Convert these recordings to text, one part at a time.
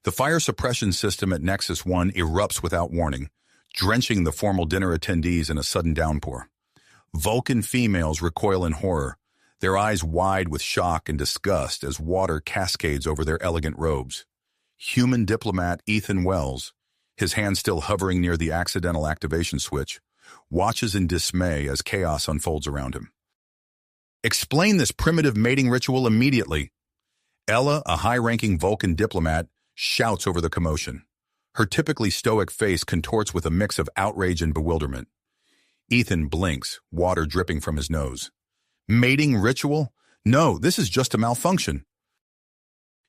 The fire suppression system at Nexus 1 erupts without warning, drenching the formal dinner attendees in a sudden downpour. Vulcan females recoil in horror, their eyes wide with shock and disgust as water cascades over their elegant robes. Human diplomat Ethan Wells, his hand still hovering near the accidental activation switch, watches in dismay as chaos unfolds around him. "Explain this primitive mating ritual immediately." Ella, a high-ranking Vulcan diplomat, shouts over the commotion. Her typically stoic face contorts with a mix of outrage and bewilderment. Ethan blinks, water dripping from his nose. "Mating ritual? No, this is just a malfunction."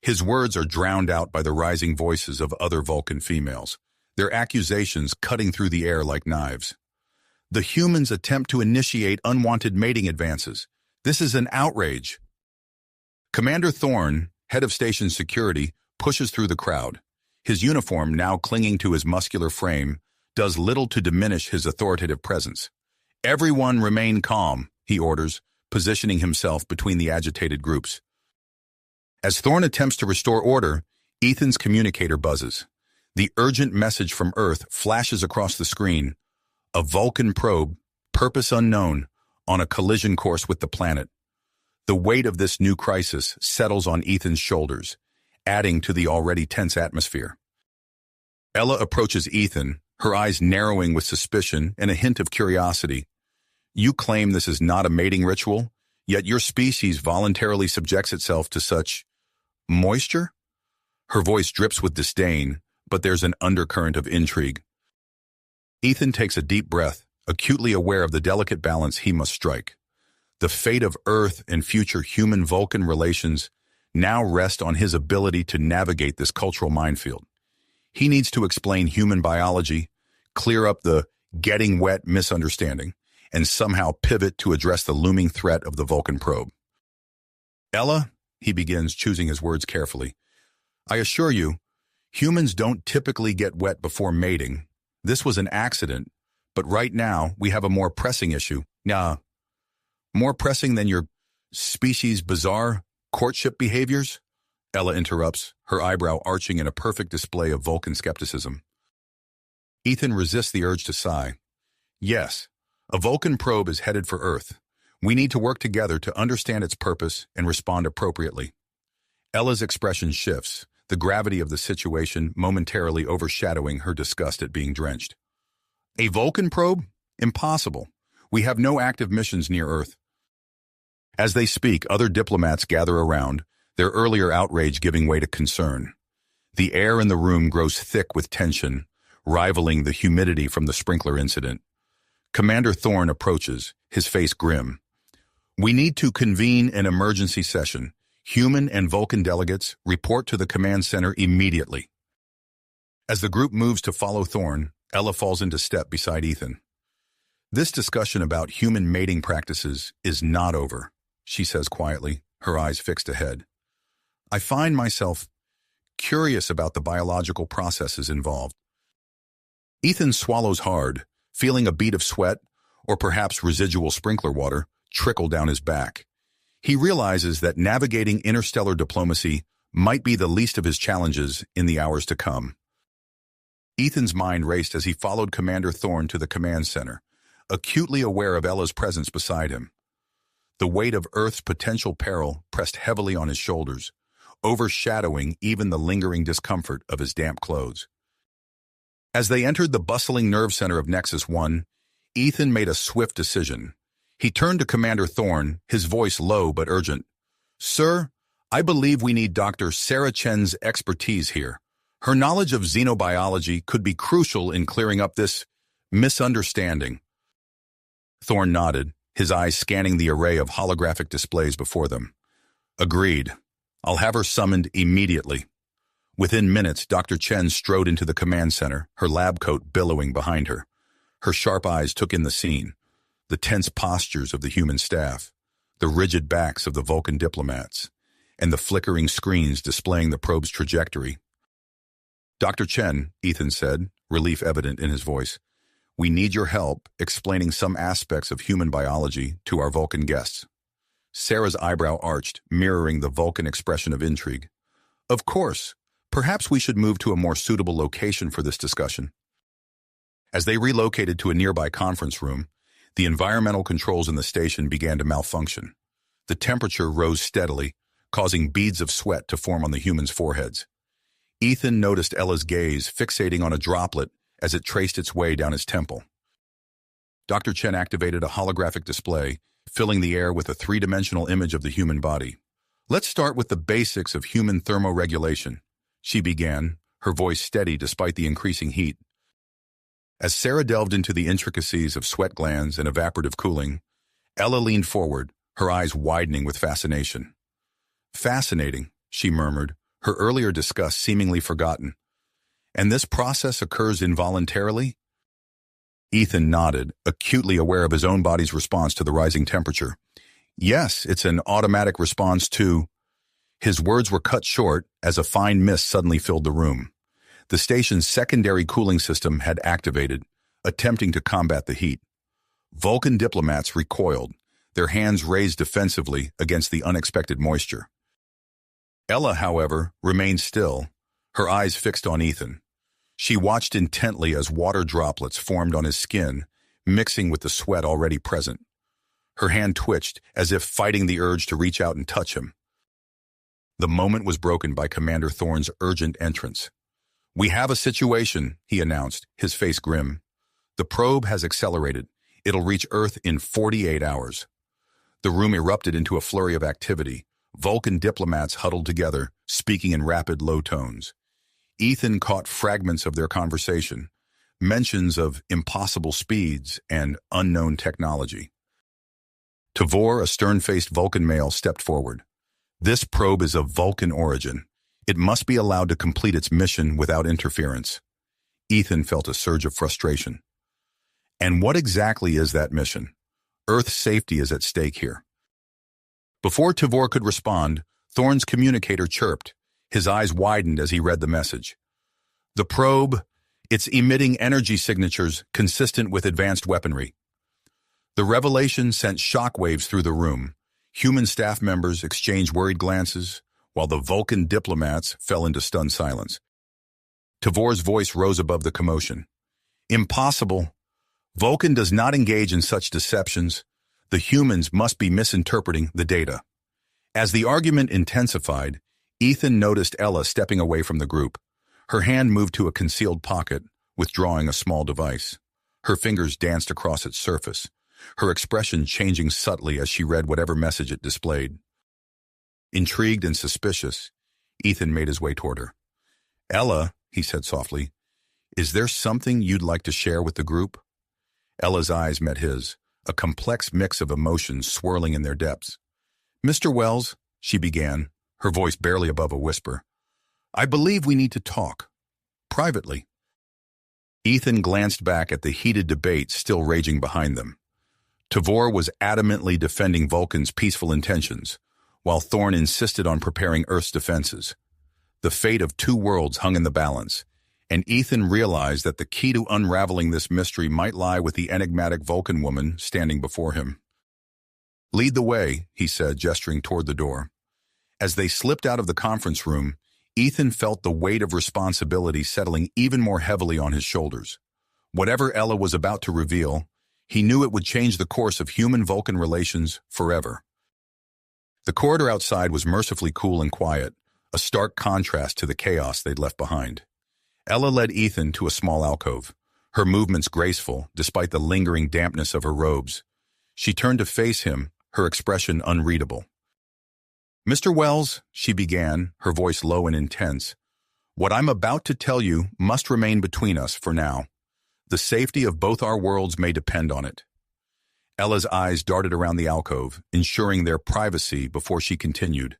His words are drowned out by the rising voices of other Vulcan females, their accusations cutting through the air like knives. "The humans attempt to initiate unwanted mating advances. This is an outrage." Commander Thorne, head of station security, pushes through the crowd. His uniform, now clinging to his muscular frame, does little to diminish his authoritative presence. "Everyone remain calm," he orders, positioning himself between the agitated groups. As Thorne attempts to restore order, Ethan's communicator buzzes. The urgent message from Earth flashes across the screen. A Vulcan probe, purpose unknown, on a collision course with the planet. The weight of this new crisis settles on Ethan's shoulders, adding to the already tense atmosphere. Ella approaches Ethan, her eyes narrowing with suspicion and a hint of curiosity. "You claim this is not a mating ritual, yet your species voluntarily subjects itself to such moisture?" Her voice drips with disdain, but there's an undercurrent of intrigue. Ethan takes a deep breath, acutely aware of the delicate balance he must strike. The fate of Earth and future human-Vulcan relations now rest on his ability to navigate this cultural minefield. He needs to explain human biology, clear up the getting wet misunderstanding, and somehow pivot to address the looming threat of the Vulcan probe. "Ella," he begins, choosing his words carefully, "I assure you, humans don't typically get wet before mating. This was an accident, but right now we have a more pressing issue. More pressing than your species' bizarre courtship behaviors?" Ella interrupts, her eyebrow arching in a perfect display of Vulcan skepticism. Ethan resists the urge to sigh. "Yes, a Vulcan probe is headed for Earth. We need to work together to understand its purpose and respond appropriately." Ella's expression shifts, the gravity of the situation momentarily overshadowing her disgust at being drenched. "A Vulcan probe? Impossible. We have no active missions near Earth." As they speak, other diplomats gather around, their earlier outrage giving way to concern. The air in the room grows thick with tension, rivaling the humidity from the sprinkler incident. Commander Thorne approaches, his face grim. "We need to convene an emergency session. Human and Vulcan delegates report to the command center immediately." As the group moves to follow Thorne, Ella falls into step beside Ethan. "This discussion about human mating practices is not over," she says quietly, her eyes fixed ahead. "I find myself curious about the biological processes involved." Ethan swallows hard, feeling a bead of sweat, or perhaps residual sprinkler water, trickle down his back. He realizes that navigating interstellar diplomacy might be the least of his challenges in the hours to come. Ethan's mind raced as he followed Commander Thorne to the command center, acutely aware of Ella's presence beside him. The weight of Earth's potential peril pressed heavily on his shoulders, overshadowing even the lingering discomfort of his damp clothes. As they entered the bustling nerve center of Nexus 1, Ethan made a swift decision. He turned to Commander Thorne, his voice low but urgent. "Sir, I believe we need Dr. Sarah Chen's expertise here. Her knowledge of xenobiology could be crucial in clearing up this misunderstanding." Thorne nodded, his eyes scanning the array of holographic displays before them. "Agreed. I'll have her summoned immediately." Within minutes, Dr. Chen strode into the command center, her lab coat billowing behind her. Her sharp eyes took in the scene, the tense postures of the human staff, the rigid backs of the Vulcan diplomats, and the flickering screens displaying the probe's trajectory. "Dr. Chen," Ethan said, relief evident in his voice, "we need your help explaining some aspects of human biology to our Vulcan guests." Sarah's eyebrow arched, mirroring the Vulcan expression of intrigue. "Of course, Perhaps we should move to a more suitable location for this discussion. As they relocated to a nearby conference room, the environmental controls in the station began to malfunction. The temperature rose steadily, causing beads of sweat to form on the humans' foreheads. Ethan noticed Ella's gaze fixating on a droplet as it traced its way down his temple. Dr. Chen activated a holographic display, filling the air with a three-dimensional image of the human body. Let's start with the basics of human thermoregulation, she began, her voice steady despite the increasing heat. As Sarah delved into the intricacies of sweat glands and evaporative cooling, Ella leaned forward, her eyes widening with fascination. Fascinating, she murmured, her earlier disgust seemingly forgotten. And this process occurs involuntarily? Ethan nodded, acutely aware of his own body's response to the rising temperature. Yes, it's an automatic response to... His words were cut short as a fine mist suddenly filled the room. The station's secondary cooling system had activated, attempting to combat the heat. Vulcan diplomats recoiled, their hands raised defensively against the unexpected moisture. Ella, however, remained still, her eyes fixed on Ethan. She watched intently as water droplets formed on his skin, mixing with the sweat already present. Her hand twitched, as if fighting the urge to reach out and touch him. The moment was broken by Commander Thorne's urgent entrance. "We have a situation," he announced, his face grim. "The probe has accelerated. It'll reach Earth in 48 hours. The room erupted into a flurry of activity. Vulcan diplomats huddled together, speaking in rapid, low tones. Ethan caught fragments of their conversation, mentions of impossible speeds and unknown technology. Tavor, a stern-faced Vulcan male, stepped forward. "This probe is of Vulcan origin. It must be allowed to complete its mission without interference." Ethan felt a surge of frustration. "And what exactly is that mission? Earth's safety is at stake here." Before Tavor could respond, Thorne's communicator chirped. His eyes widened as he read the message. "The probe, it's emitting energy signatures consistent with advanced weaponry." The revelation sent shockwaves through the room. Human staff members exchanged worried glances, while the Vulcan diplomats fell into stunned silence. Tavor's voice rose above the commotion. "Impossible. Vulcan does not engage in such deceptions. The humans must be misinterpreting the data." As the argument intensified, Ethan noticed Ella stepping away from the group. Her hand moved to a concealed pocket, withdrawing a small device. Her fingers danced across its surface, her expression changing subtly as she read whatever message it displayed. Intrigued and suspicious, Ethan made his way toward her. "Ella," he said softly, "is there something you'd like to share with the group?" Ella's eyes met his, a complex mix of emotions swirling in their depths. "Mr. Wells," she began, her voice barely above a whisper, "I believe we need to talk. Privately." Ethan glanced back at the heated debate still raging behind them. Tavor was adamantly defending Vulcan's peaceful intentions, while Thorne insisted on preparing Earth's defenses. The fate of two worlds hung in the balance, and Ethan realized that the key to unraveling this mystery might lie with the enigmatic Vulcan woman standing before him. "Lead the way," he said, gesturing toward the door. As they slipped out of the conference room, Ethan felt the weight of responsibility settling even more heavily on his shoulders. Whatever Ella was about to reveal, he knew it would change the course of human-Vulcan relations forever. The corridor outside was mercifully cool and quiet, a stark contrast to the chaos they'd left behind. Ella led Ethan to a small alcove, her movements graceful despite the lingering dampness of her robes. She turned to face him, her expression unreadable. "Mr. Wells," she began, her voice low and intense, "what I'm about to tell you must remain between us for now. The safety of both our worlds may depend on it." Ella's eyes darted around the alcove, ensuring their privacy before she continued.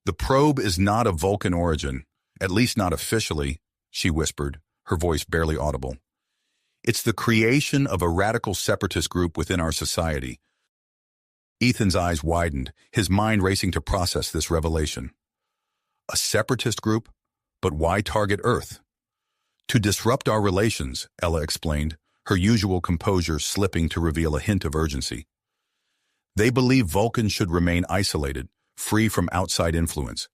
"The probe is not of Vulcan origin, at least not officially," she whispered, her voice barely audible. "It's the creation of a radical separatist group within our society." Ethan's eyes widened, his mind racing to process this revelation. A separatist group? But why target Earth? "To disrupt our relations," Ella explained, her usual composure slipping to reveal a hint of urgency. "They believe Vulcans should remain isolated, free from outside influence."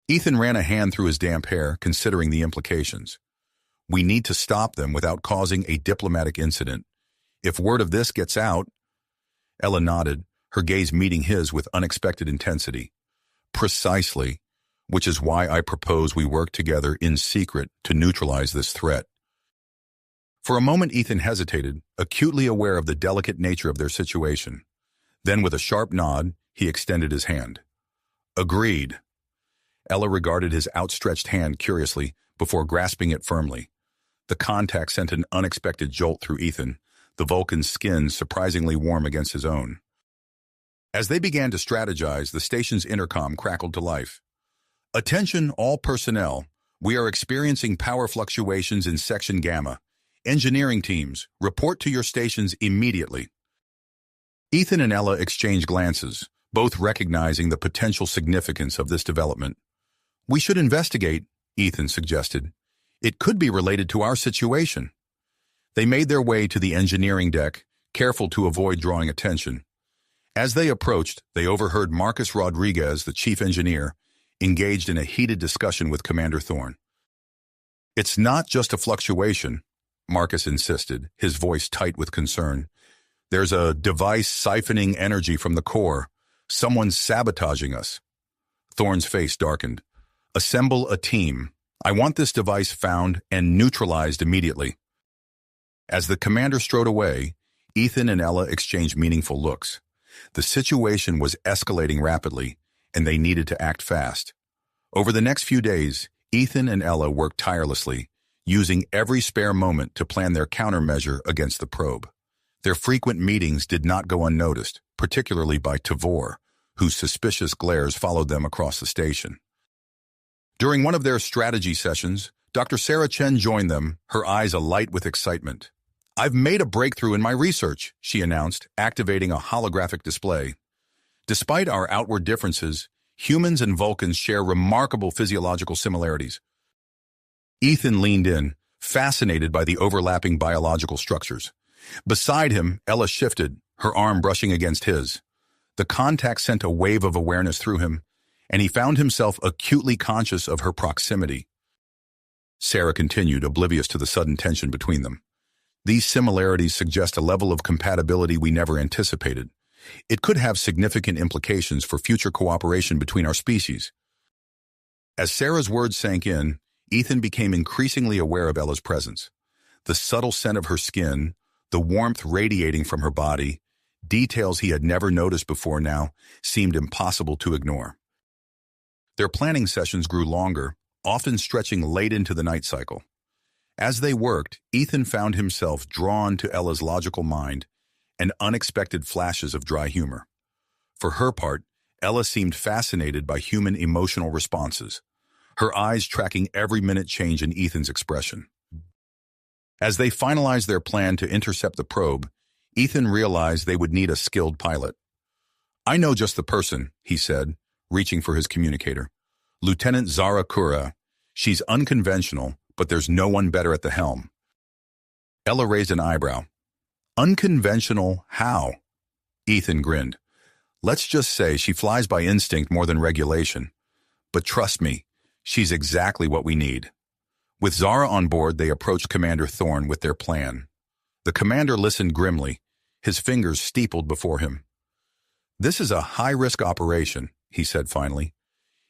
Ethan ran a hand through his damp hair, considering the implications. We need to stop them without causing a diplomatic incident. If word of this gets out— Ella nodded, her gaze meeting his with unexpected intensity. Precisely, which is why I propose we work together in secret to neutralize this threat. For a moment Ethan hesitated, acutely aware of the delicate nature of their situation. Then with a sharp nod, he extended his hand. Agreed. Ella regarded his outstretched hand curiously before grasping it firmly. The contact sent an unexpected jolt through Ethan, the Vulcan's skin surprisingly warm against his own. As they began to strategize, the station's intercom crackled to life. Attention all personnel, we are experiencing power fluctuations in Section Gamma. Engineering teams, report to your stations immediately. Ethan and Ella exchanged glances, both recognizing the potential significance of this development. We should investigate, Ethan suggested. It could be related to our situation. They made their way to the engineering deck, careful to avoid drawing attention. As they approached, they overheard Marcus Rodriguez, the chief engineer, engaged in a heated discussion with Commander Thorne. It's not just a fluctuation, Marcus insisted, his voice tight with concern. There's a device siphoning energy from the core. Someone's sabotaging us. Thorne's face darkened. Assemble a team. I want this device found and neutralized immediately. As the commander strode away, Ethan and Ella exchanged meaningful looks. The situation was escalating rapidly, and they needed to act fast. Over the next few days, Ethan and Ella worked tirelessly, using every spare moment to plan their countermeasure against the probe. Their frequent meetings did not go unnoticed, particularly by Tavor, whose suspicious glares followed them across the station. During one of their strategy sessions, Dr. Sarah Chen joined them, her eyes alight with excitement. I've made a breakthrough in my research, she announced, activating a holographic display. Despite our outward differences, humans and Vulcans share remarkable physiological similarities. Ethan leaned in, fascinated by the overlapping biological structures. Beside him, Ella shifted, her arm brushing against his. The contact sent a wave of awareness through him, and he found himself acutely conscious of her proximity. Sarah continued, oblivious to the sudden tension between them. These similarities suggest a level of compatibility we never anticipated. It could have significant implications for future cooperation between our species. As Sarah's words sank in, Ethan became increasingly aware of Ella's presence. The subtle scent of her skin, the warmth radiating from her body, details he had never noticed before now seemed impossible to ignore. Their planning sessions grew longer, often stretching late into the night cycle. As they worked, Ethan found himself drawn to Ella's logical mind and unexpected flashes of dry humor. For her part, Ella seemed fascinated by human emotional responses, her eyes tracking every minute change in Ethan's expression. As they finalized their plan to intercept the probe, Ethan realized they would need a skilled pilot. I know just the person, he said, reaching for his communicator. Lieutenant Zara Kura. She's unconventional, but there's no one better at the helm. Ella raised an eyebrow. Unconventional how? Ethan grinned. Let's just say she flies by instinct more than regulation. But trust me, she's exactly what we need. With Zara on board, they approached Commander Thorne with their plan. The commander listened grimly, his fingers steepled before him. This is a high-risk operation, he said finally.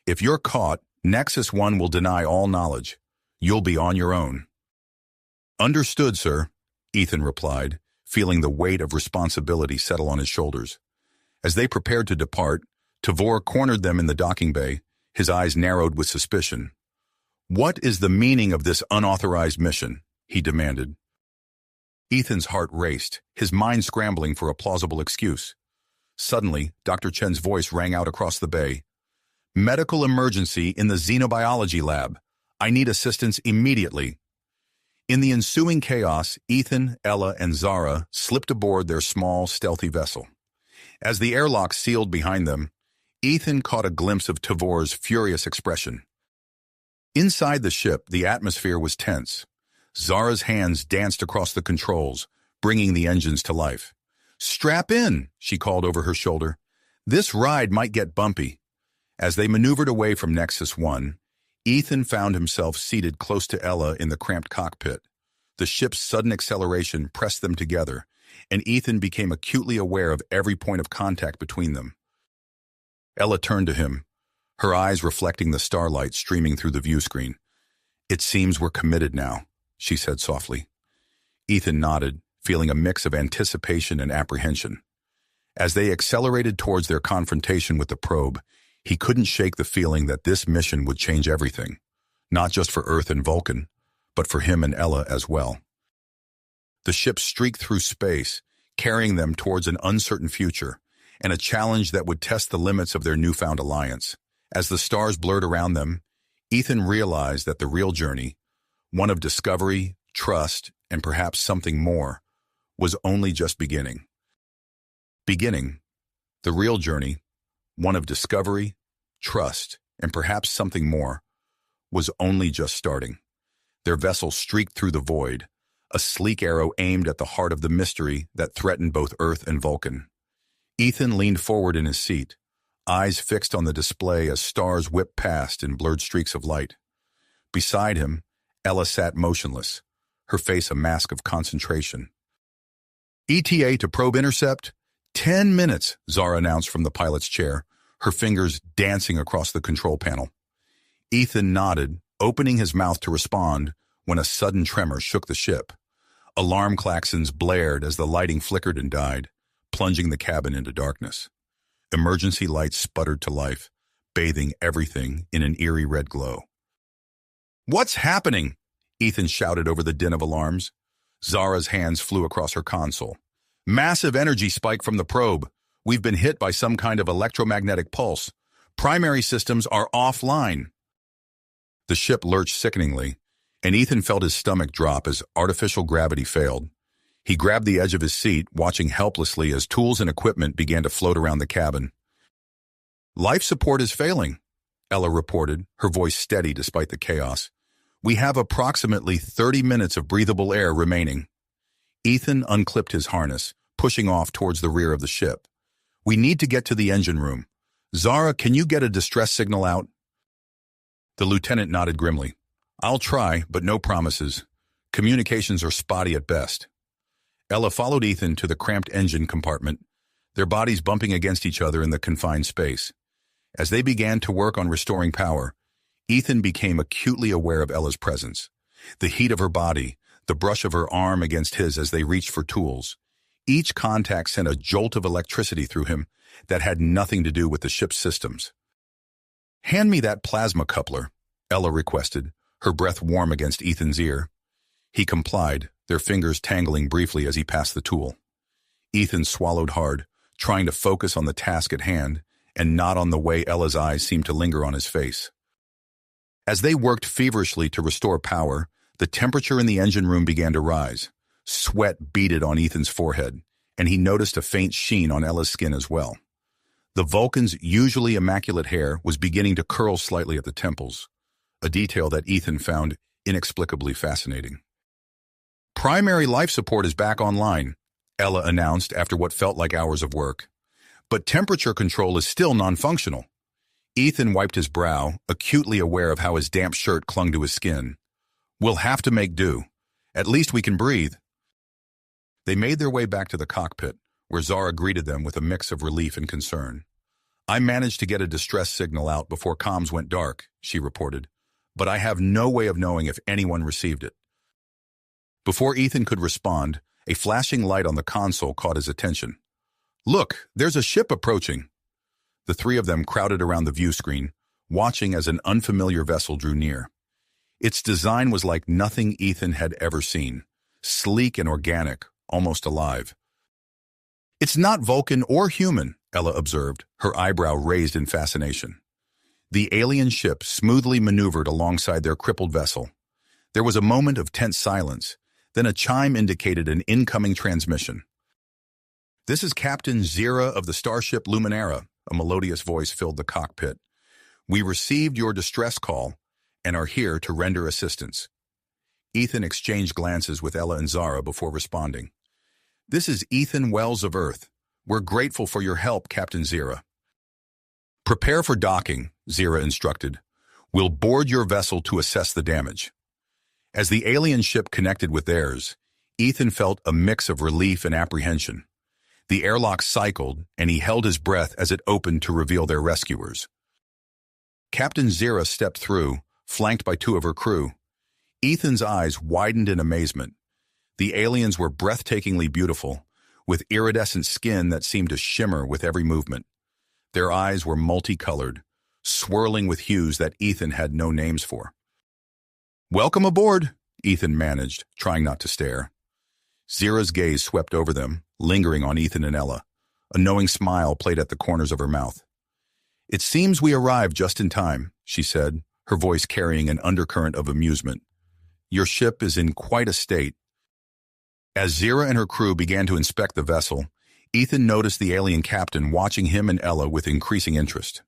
If you're caught, Nexus 1 will deny all knowledge. You'll be on your own. Understood, sir, Ethan replied, feeling the weight of responsibility settle on his shoulders. As they prepared to depart, Tavor cornered them in the docking bay, his eyes narrowed with suspicion. What is the meaning of this unauthorized mission? He demanded. Ethan's heart raced, his mind scrambling for a plausible excuse. Suddenly, Dr. Chen's voice rang out across the bay. Medical emergency in the xenobiology lab. I need assistance immediately. In the ensuing chaos, Ethan, Ella, and Zara slipped aboard their small, stealthy vessel. As the airlock sealed behind them, Ethan caught a glimpse of Tavor's furious expression. Inside the ship, the atmosphere was tense. Zara's hands danced across the controls, bringing the engines to life. Strap in, she called over her shoulder. This ride might get bumpy. As they maneuvered away from Nexus 1, Ethan found himself seated close to Ella in the cramped cockpit. The ship's sudden acceleration pressed them together, and Ethan became acutely aware of every point of contact between them. Ella turned to him, her eyes reflecting the starlight streaming through the view screen. "It seems we're committed now," she said softly. Ethan nodded, feeling a mix of anticipation and apprehension. As they accelerated towards their confrontation with the probe, he couldn't shake the feeling that this mission would change everything, not just for Earth and Vulcan, but for him and Ella as well. The ship streaked through space, carrying them towards an uncertain future, and a challenge that would test the limits of their newfound alliance. As the stars blurred around them, Ethan realized that the real journey, one of discovery, trust, and perhaps something more, was only just beginning. The real journey, one of discovery, trust, and perhaps something more, was only just starting. Their vessel streaked through the void, a sleek arrow aimed at the heart of the mystery that threatened both Earth and Vulcan. Ethan leaned forward in his seat, eyes fixed on the display as stars whipped past in blurred streaks of light. Beside him, Ella sat motionless, her face a mask of concentration. "ETA to probe intercept? 10 minutes, Zara announced from the pilot's chair, her fingers dancing across the control panel. Ethan nodded, opening his mouth to respond when a sudden tremor shook the ship. Alarm klaxons blared as the lighting flickered and died, plunging the cabin into darkness. Emergency lights sputtered to life, bathing everything in an eerie red glow. "What's happening?" Ethan shouted over the din of alarms. Zara's hands flew across her console. "Massive energy spike from the probe. We've been hit by some kind of electromagnetic pulse. Primary systems are offline." The ship lurched sickeningly, and Ethan felt his stomach drop as artificial gravity failed. He grabbed the edge of his seat, watching helplessly as tools and equipment began to float around the cabin. "Life support is failing," Ella reported, her voice steady despite the chaos. "We have approximately 30 minutes of breathable air remaining." Ethan unclipped his harness, pushing off towards the rear of the ship. "We need to get to the engine room. Zara, can you get a distress signal out?" The lieutenant nodded grimly. "I'll try, but no promises. Communications are spotty at best." Ella followed Ethan to the cramped engine compartment, their bodies bumping against each other in the confined space. As they began to work on restoring power, Ethan became acutely aware of Ella's presence. The heat of her body, the brush of her arm against his as they reached for tools. Each contact sent a jolt of electricity through him that had nothing to do with the ship's systems. "Hand me that plasma coupler," Ella requested, her breath warm against Ethan's ear. He complied, their fingers tangling briefly as he passed the tool. Ethan swallowed hard, trying to focus on the task at hand and not on the way Ella's eyes seemed to linger on his face. As they worked feverishly to restore power, the temperature in the engine room began to rise. Sweat beaded on Ethan's forehead, and he noticed a faint sheen on Ella's skin as well. The Vulcan's usually immaculate hair was beginning to curl slightly at the temples, a detail that Ethan found inexplicably fascinating. "Primary life support is back online," Ella announced after what felt like hours of work. "But temperature control is still non-functional." Ethan wiped his brow, acutely aware of how his damp shirt clung to his skin. "We'll have to make do. At least we can breathe." They made their way back to the cockpit, where Zara greeted them with a mix of relief and concern. "I managed to get a distress signal out before comms went dark," she reported, "but I have no way of knowing if anyone received it." Before Ethan could respond, a flashing light on the console caught his attention. "Look, there's a ship approaching." The three of them crowded around the view screen, watching as an unfamiliar vessel drew near. Its design was like nothing Ethan had ever seen, sleek and organic, almost alive. "It's not Vulcan or human," Ella observed, her eyebrow raised in fascination. The alien ship smoothly maneuvered alongside their crippled vessel. There was a moment of tense silence, then a chime indicated an incoming transmission. "This is Captain Zira of the starship Luminara," a melodious voice filled the cockpit. "We received your distress call and are here to render assistance." Ethan exchanged glances with Ella and Zara before responding. "This is Ethan Wells of Earth. We're grateful for your help, Captain Zira." Prepare for docking, Zira instructed. We'll board your vessel to assess the damage. As the alien ship connected with theirs, Ethan felt a mix of relief and apprehension. The airlock cycled, and he held his breath as it opened to reveal their rescuers. Captain Zira stepped through, flanked by two of her crew. Ethan's eyes widened in amazement. The aliens were breathtakingly beautiful, with iridescent skin that seemed to shimmer with every movement. Their eyes were multicolored, swirling with hues that Ethan had no names for. "Welcome aboard," Ethan managed, trying not to stare. Zira's gaze swept over them, lingering on Ethan and Ella. A knowing smile played at the corners of her mouth. "It seems we arrived just in time," she said, her voice carrying an undercurrent of amusement. "Your ship is in quite a state." As Zira and her crew began to inspect the vessel, Ethan noticed the alien captain watching him and Ella with increasing interest.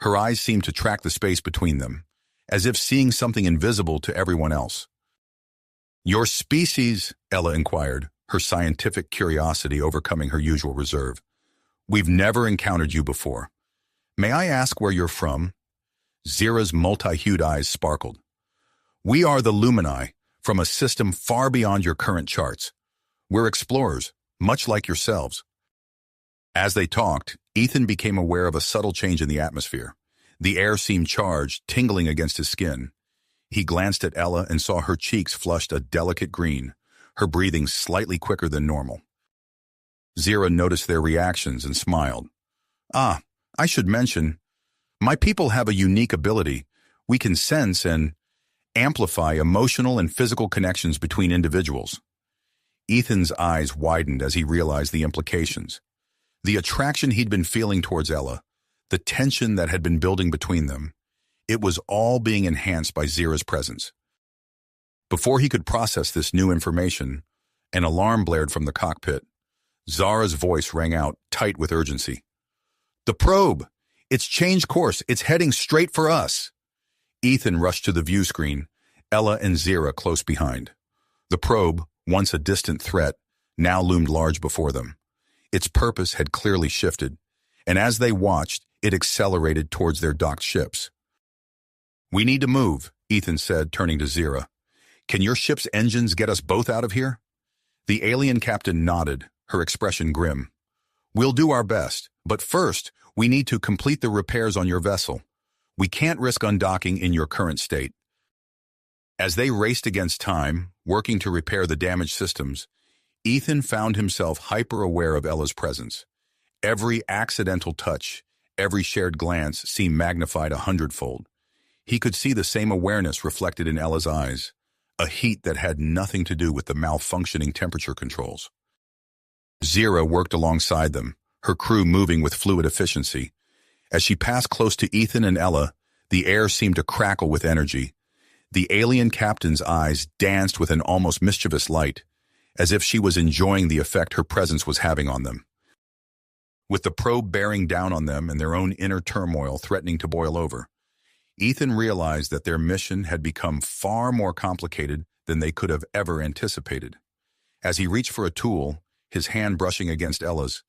Her eyes seemed to track the space between them, as if seeing something invisible to everyone else. "Your species?" Ella inquired, her scientific curiosity overcoming her usual reserve. "We've never encountered you before. May I ask where you're from?" Zira's multi-hued eyes sparkled. "We are the Lumini, from a system far beyond your current charts. We're explorers, much like yourselves." As they talked, Ethan became aware of a subtle change in the atmosphere. The air seemed charged, tingling against his skin. He glanced at Ella and saw her cheeks flushed a delicate green, her breathing slightly quicker than normal. Zira noticed their reactions and smiled. "Ah, I should mention, my people have a unique ability. We can sense and amplify emotional and physical connections between individuals." Ethan's eyes widened as he realized the implications. The attraction he'd been feeling towards Ella, the tension that had been building between them, it was all being enhanced by Zira's presence. Before he could process this new information, an alarm blared from the cockpit. Zara's voice rang out, tight with urgency. "The probe! It's changed course. It's heading straight for us." Ethan rushed to the view screen, Ella and Zira close behind. The probe, once a distant threat, now loomed large before them. Its purpose had clearly shifted, and as they watched, it accelerated towards their docked ships. "We need to move," Ethan said, turning to Zira. "Can your ship's engines get us both out of here?" The alien captain nodded, her expression grim. "We'll do our best, but first, we need to complete the repairs on your vessel. We can't risk undocking in your current state." As they raced against time, working to repair the damaged systems, Ethan found himself hyper-aware of Ella's presence. Every accidental touch, every shared glance seemed magnified 100-fold. He could see the same awareness reflected in Ella's eyes, a heat that had nothing to do with the malfunctioning temperature controls. Zira worked alongside them, her crew moving with fluid efficiency. As she passed close to Ethan and Ella, the air seemed to crackle with energy. The alien captain's eyes danced with an almost mischievous light, as if she was enjoying the effect her presence was having on them. With the probe bearing down on them and their own inner turmoil threatening to boil over, Ethan realized that their mission had become far more complicated than they could have ever anticipated. As he reached for a tool, his hand brushing against Ella's,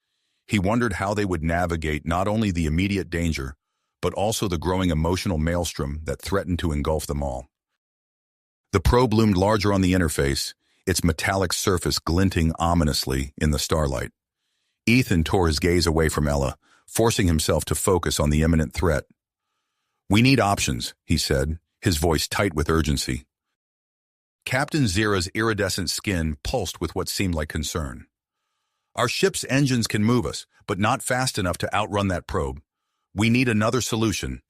he wondered how they would navigate not only the immediate danger, but also the growing emotional maelstrom that threatened to engulf them all. The probe loomed larger on the interface, its metallic surface glinting ominously in the starlight. Ethan tore his gaze away from Ella, forcing himself to focus on the imminent threat. "We need options," he said, his voice tight with urgency. Captain Zira's iridescent skin pulsed with what seemed like concern. "Our ship's engines can move us, but not fast enough to outrun that probe. We need another solution."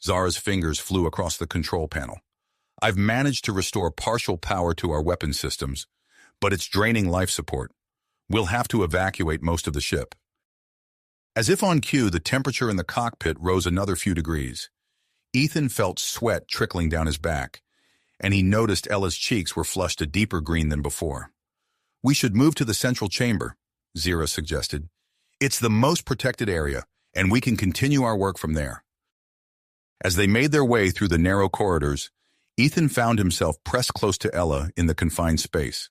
Zara's fingers flew across the control panel. "I've managed to restore partial power to our weapon systems, but it's draining life support. We'll have to evacuate most of the ship." As if on cue, the temperature in the cockpit rose another few degrees. Ethan felt sweat trickling down his back, and he noticed Ella's cheeks were flushed a deeper green than before. "We should move to the central chamber," Zira suggested. "It's the most protected area, and we can continue our work from there." As they made their way through the narrow corridors, Ethan found himself pressed close to Ella in the confined space.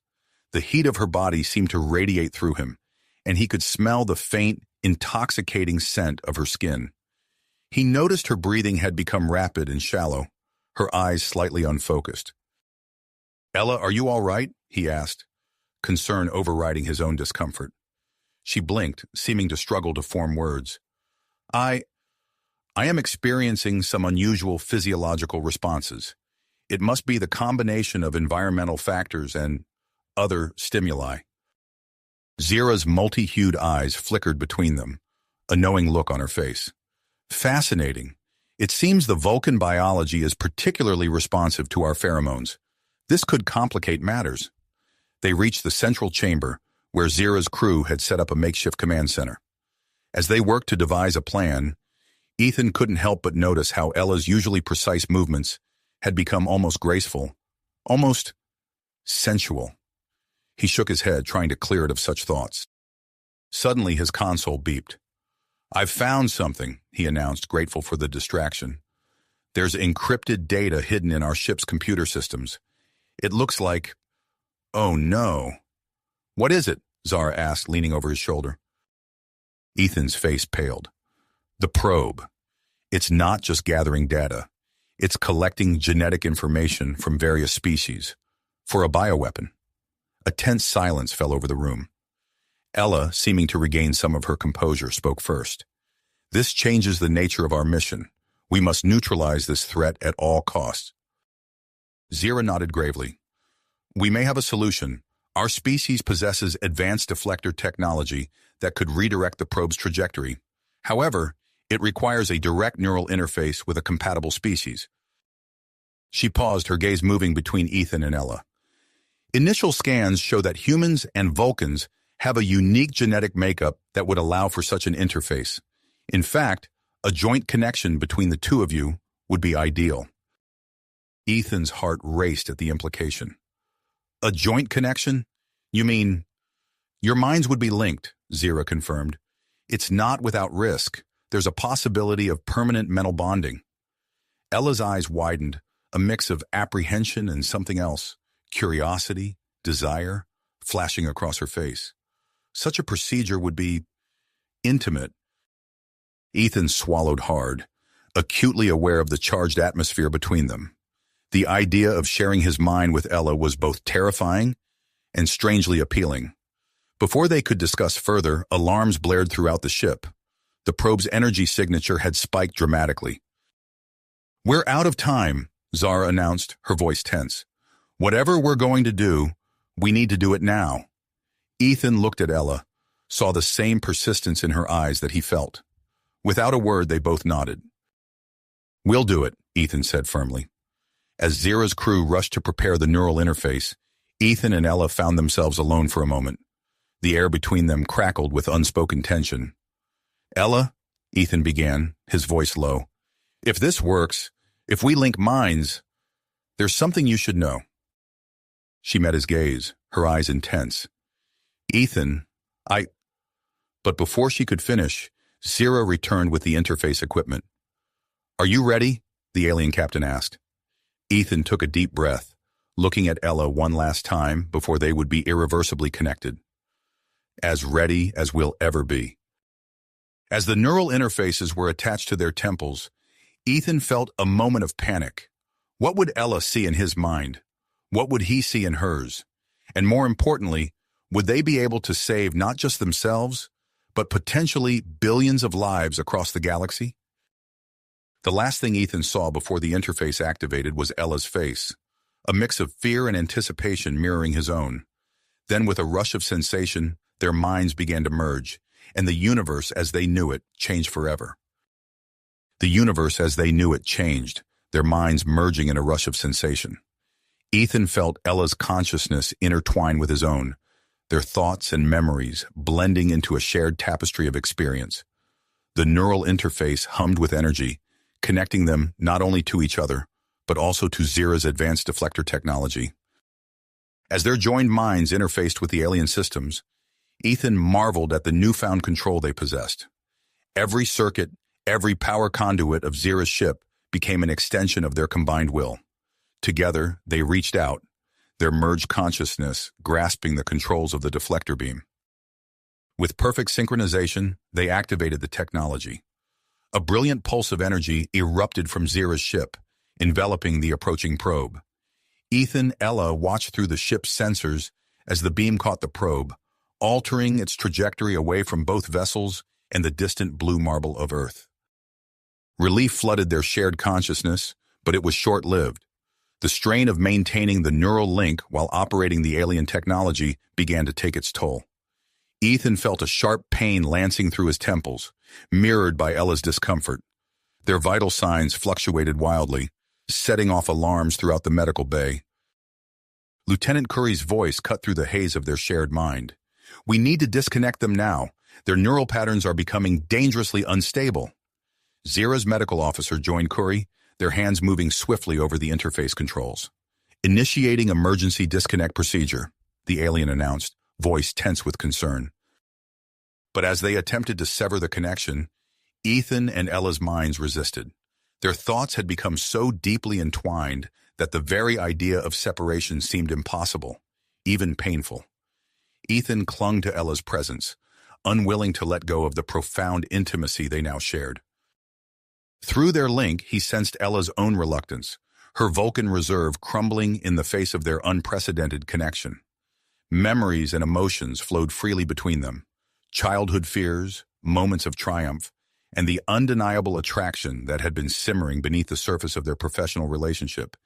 The heat of her body seemed to radiate through him, and he could smell the faint, intoxicating scent of her skin. He noticed her breathing had become rapid and shallow, her eyes slightly unfocused. "Ella, are you all right?" he asked, concern overriding his own discomfort. She blinked, seeming to struggle to form words. I am experiencing some unusual physiological responses. It must be the combination of environmental factors and other stimuli." Zira's multi-hued eyes flickered between them, a knowing look on her face. "Fascinating. It seems the Vulcan biology is particularly responsive to our pheromones. This could complicate matters." They reached the central chamber, where Zira's crew had set up a makeshift command center. As they worked to devise a plan, Ethan couldn't help but notice how Ella's usually precise movements had become almost graceful, almost sensual. He shook his head, trying to clear it of such thoughts. Suddenly, his console beeped. "I've found something," he announced, grateful for the distraction. "There's encrypted data hidden in our ship's computer systems. It looks like... Oh no." "What is it?" Zara asked, leaning over his shoulder. Ethan's face paled. "The probe. It's not just gathering data. It's collecting genetic information from various species for a bioweapon." A tense silence fell over the room. Ella, seeming to regain some of her composure, spoke first. "This changes the nature of our mission. We must neutralize this threat at all costs." Zira nodded gravely. "We may have a solution. Our species possesses advanced deflector technology that could redirect the probe's trajectory. However, it requires a direct neural interface with a compatible species." She paused, her gaze moving between Ethan and Ella. "Initial scans show that humans and Vulcans have a unique genetic makeup that would allow for such an interface. In fact, a joint connection between the two of you would be ideal." Ethan's heart raced at the implication. "A joint connection? You mean..." "Your minds would be linked," Zira confirmed. "It's not without risk. There's a possibility of permanent mental bonding." Ella's eyes widened, a mix of apprehension and something else, curiosity, desire, flashing across her face. Such a procedure would be intimate. Ethan swallowed hard, acutely aware of the charged atmosphere between them. The idea of sharing his mind with Ella was both terrifying and strangely appealing. Before they could discuss further, alarms blared throughout the ship. The probe's energy signature had spiked dramatically. "We're out of time," Zara announced, her voice tense. "Whatever we're going to do, we need to do it now." Ethan looked at Ella, saw the same persistence in her eyes that he felt. Without a word, they both nodded. "We'll do it," Ethan said firmly. As Zira's crew rushed to prepare the neural interface, Ethan and Ella found themselves alone for a moment. The air between them crackled with unspoken tension. "Ella," Ethan began, his voice low, "if this works, if we link minds, there's something you should know." She met his gaze, her eyes intense. "Ethan, But before she could finish, Zira returned with the interface equipment. "Are you ready?" the alien captain asked. Ethan took a deep breath, looking at Ella one last time before they would be irreversibly connected. "As ready as we'll ever be." As the neural interfaces were attached to their temples, Ethan felt a moment of panic. What would Ella see in his mind? What would he see in hers? And more importantly, would they be able to save not just themselves, but potentially billions of lives across the galaxy? The last thing Ethan saw before the interface activated was Ella's face, a mix of fear and anticipation mirroring his own. Then with a rush of sensation, their minds began to merge, and the universe as they knew it changed forever. The universe as they knew it changed, their minds merging in a rush of sensation. Ethan felt Ella's consciousness intertwine with his own, their thoughts and memories blending into a shared tapestry of experience. The neural interface hummed with energy, connecting them not only to each other, but also to Zira's advanced deflector technology. As their joined minds interfaced with the alien systems, Ethan marveled at the newfound control they possessed. Every circuit, every power conduit of Zira's ship became an extension of their combined will. Together, they reached out, their merged consciousness grasping the controls of the deflector beam. With perfect synchronization, they activated the technology. A brilliant pulse of energy erupted from Zira's ship, enveloping the approaching probe. Ethan, Ella watched through the ship's sensors as the beam caught the probe, altering its trajectory away from both vessels and the distant blue marble of Earth. Relief flooded their shared consciousness, but it was short-lived. The strain of maintaining the neural link while operating the alien technology began to take its toll. Ethan felt a sharp pain lancing through his temples, mirrored by Ella's discomfort. Their vital signs fluctuated wildly, setting off alarms throughout the medical bay. Lieutenant Curry's voice cut through the haze of their shared mind. "We need to disconnect them now. Their neural patterns are becoming dangerously unstable." Zira's medical officer joined Curry, their hands moving swiftly over the interface controls. "Initiating emergency disconnect procedure," the alien announced, voice tense with concern. But as they attempted to sever the connection, Ethan and Ella's minds resisted. Their thoughts had become so deeply entwined that the very idea of separation seemed impossible, even painful. Ethan clung to Ella's presence, unwilling to let go of the profound intimacy they now shared. Through their link, he sensed Ella's own reluctance, her Vulcan reserve crumbling in the face of their unprecedented connection. Memories and emotions flowed freely between them, childhood fears, moments of triumph, and the undeniable attraction that had been simmering beneath the surface of their professional relationship.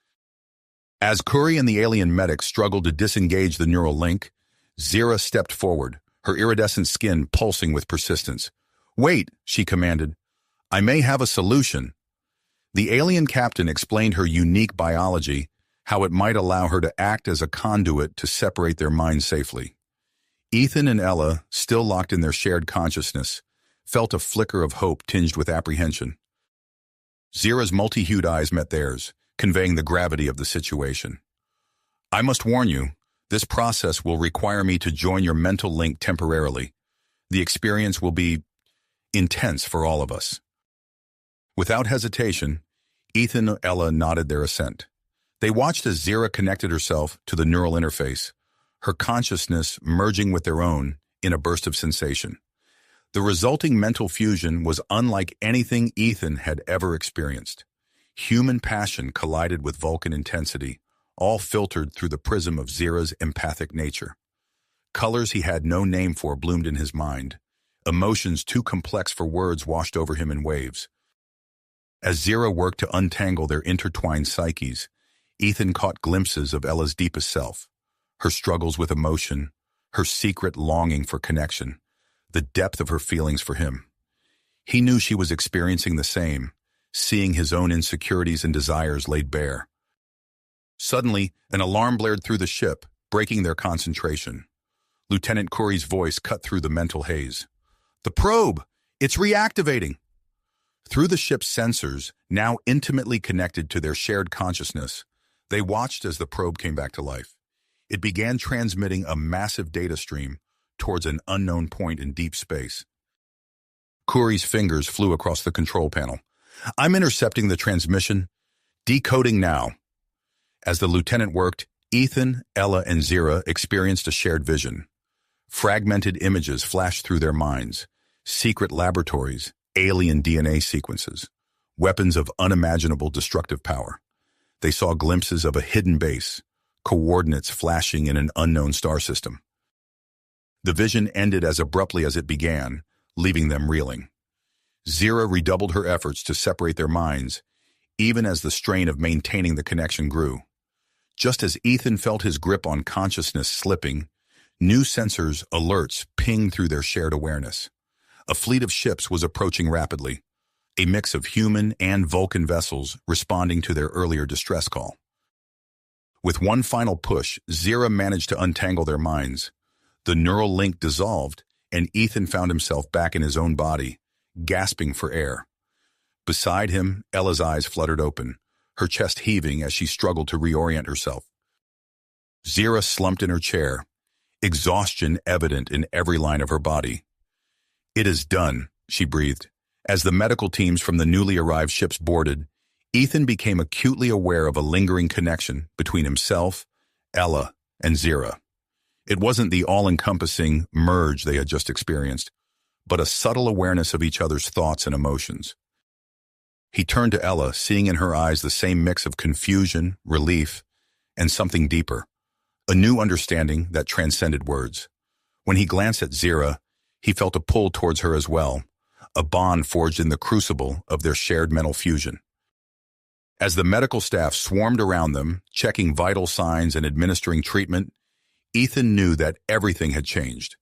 As Curry and the alien medic struggled to disengage the neural link, Zira stepped forward, her iridescent skin pulsing with persistence. "Wait," she commanded. "I may have a solution." The alien captain explained her unique biology, how it might allow her to act as a conduit to separate their minds safely. Ethan and Ella, still locked in their shared consciousness, felt a flicker of hope tinged with apprehension. Zira's multi-hued eyes met theirs, conveying the gravity of the situation. "I must warn you, this process will require me to join your mental link temporarily. The experience will be intense for all of us." Without hesitation, Ethan and Ella nodded their assent. They watched as Zira connected herself to the neural interface, her consciousness merging with their own in a burst of sensation. The resulting mental fusion was unlike anything Ethan had ever experienced. Human passion collided with Vulcan intensity, all filtered through the prism of Zira's empathic nature. Colors he had no name for bloomed in his mind. Emotions too complex for words washed over him in waves. As Zira worked to untangle their intertwined psyches, Ethan caught glimpses of Ella's deepest self, her struggles with emotion, her secret longing for connection, the depth of her feelings for him. He knew she was experiencing the same, seeing his own insecurities and desires laid bare. Suddenly, an alarm blared through the ship, breaking their concentration. Lieutenant Curry's voice cut through the mental haze. "The probe! It's reactivating!" Through the ship's sensors, now intimately connected to their shared consciousness, they watched as the probe came back to life. It began transmitting a massive data stream towards an unknown point in deep space. Curry's fingers flew across the control panel. "I'm intercepting the transmission. Decoding now." As the lieutenant worked, Ethan, Ella, and Zira experienced a shared vision. Fragmented images flashed through their minds. Secret laboratories, alien DNA sequences, weapons of unimaginable destructive power. They saw glimpses of a hidden base, coordinates flashing in an unknown star system. The vision ended as abruptly as it began, leaving them reeling. Zira redoubled her efforts to separate their minds, even as the strain of maintaining the connection grew. Just as Ethan felt his grip on consciousness slipping, new sensors alerts pinged through their shared awareness. A fleet of ships was approaching rapidly, a mix of human and Vulcan vessels responding to their earlier distress call. With one final push, Zira managed to untangle their minds. The neural link dissolved, and Ethan found himself back in his own body, gasping for air. Beside him, Ella's eyes fluttered open, her chest heaving as she struggled to reorient herself. Zira slumped in her chair, exhaustion evident in every line of her body. "It is done," she breathed. As the medical teams from the newly arrived ships boarded, Ethan became acutely aware of a lingering connection between himself, Ella, and Zira. It wasn't the all-encompassing merge they had just experienced, but a subtle awareness of each other's thoughts and emotions. He turned to Ella, seeing in her eyes the same mix of confusion, relief, and something deeper, a new understanding that transcended words. When he glanced at Zira, he felt a pull towards her as well, a bond forged in the crucible of their shared mental fusion. As the medical staff swarmed around them, checking vital signs and administering treatment, Ethan knew that everything had changed.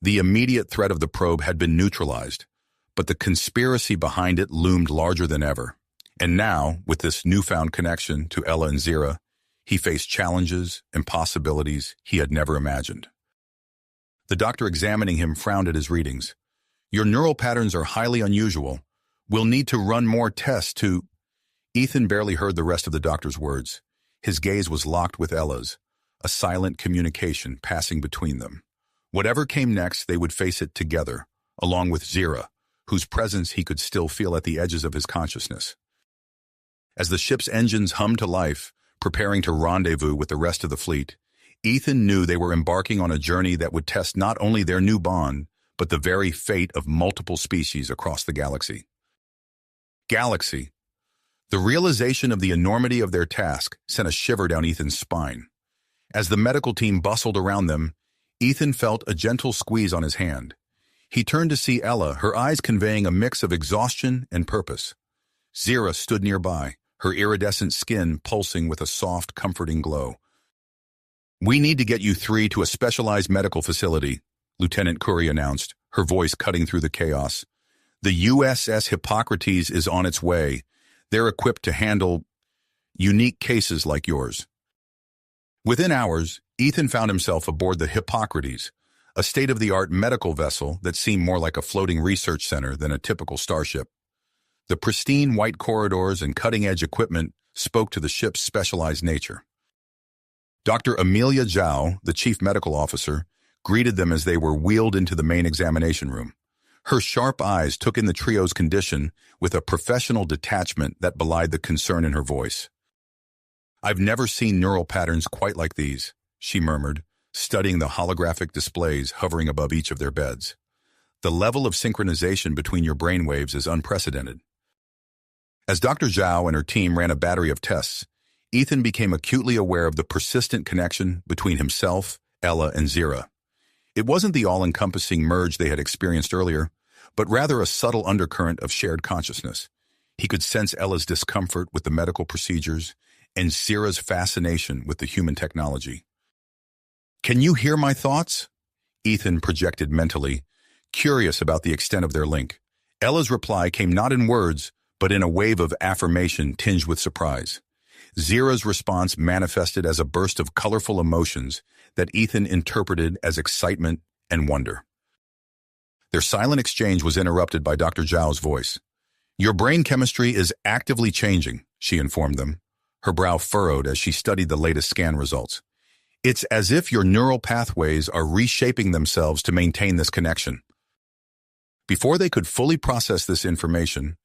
The immediate threat of the probe had been neutralized, but the conspiracy behind it loomed larger than ever. And now, with this newfound connection to Ella and Zira, he faced challenges and possibilities he had never imagined. The doctor examining him frowned at his readings. "Your neural patterns are highly unusual. We'll need to run more tests to—" Ethan barely heard the rest of the doctor's words. His gaze was locked with Ella's, a silent communication passing between them. Whatever came next, they would face it together, along with Zira, whose presence he could still feel at the edges of his consciousness. As the ship's engines hummed to life, preparing to rendezvous with the rest of the fleet, Ethan knew they were embarking on a journey that would test not only their new bond, but the very fate of multiple species across the galaxy. The realization of the enormity of their task sent a shiver down Ethan's spine. As the medical team bustled around them, Ethan felt a gentle squeeze on his hand. He turned to see Ella, her eyes conveying a mix of exhaustion and purpose. Zira stood nearby, her iridescent skin pulsing with a soft, comforting glow. "We need to get you three to a specialized medical facility," Lieutenant Curry announced, her voice cutting through the chaos. "The USS Hippocrates is on its way. They're equipped to handle unique cases like yours." Within hours, Ethan found himself aboard the Hippocrates, a state-of-the-art medical vessel that seemed more like a floating research center than a typical starship. The pristine white corridors and cutting-edge equipment spoke to the ship's specialized nature. Dr. Amelia Zhao, the chief medical officer, greeted them as they were wheeled into the main examination room. Her sharp eyes took in the trio's condition with a professional detachment that belied the concern in her voice. "I've never seen neural patterns quite like these," she murmured, studying the holographic displays hovering above each of their beds. "The level of synchronization between your brainwaves is unprecedented." As Dr. Zhao and her team ran a battery of tests, Ethan became acutely aware of the persistent connection between himself, Ella, and Zira. It wasn't the all-encompassing merge they had experienced earlier, but rather a subtle undercurrent of shared consciousness. He could sense Ella's discomfort with the medical procedures and Zira's fascination with the human technology. "Can you hear my thoughts?" Ethan projected mentally, curious about the extent of their link. Ella's reply came not in words, but in a wave of affirmation tinged with surprise. Zira's response manifested as a burst of colorful emotions that Ethan interpreted as excitement and wonder. Their silent exchange was interrupted by Dr. Zhao's voice. "Your brain chemistry is actively changing," she informed them, her brow furrowed as she studied the latest scan results. "It's as if your neural pathways are reshaping themselves to maintain this connection." Before they could fully process this information,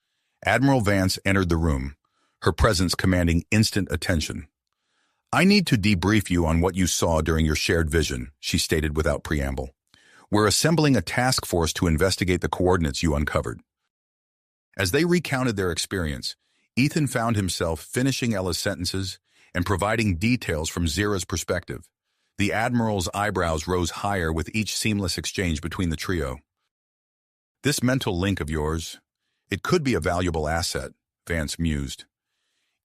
Admiral Vance entered the room, her presence commanding instant attention. "I need to debrief you on what you saw during your shared vision," she stated without preamble. "We're assembling a task force to investigate the coordinates you uncovered." As they recounted their experience, Ethan found himself finishing Ella's sentences and providing details from Zira's perspective. The Admiral's eyebrows rose higher with each seamless exchange between the trio. "This mental link of yours, it could be a valuable asset," Vance mused.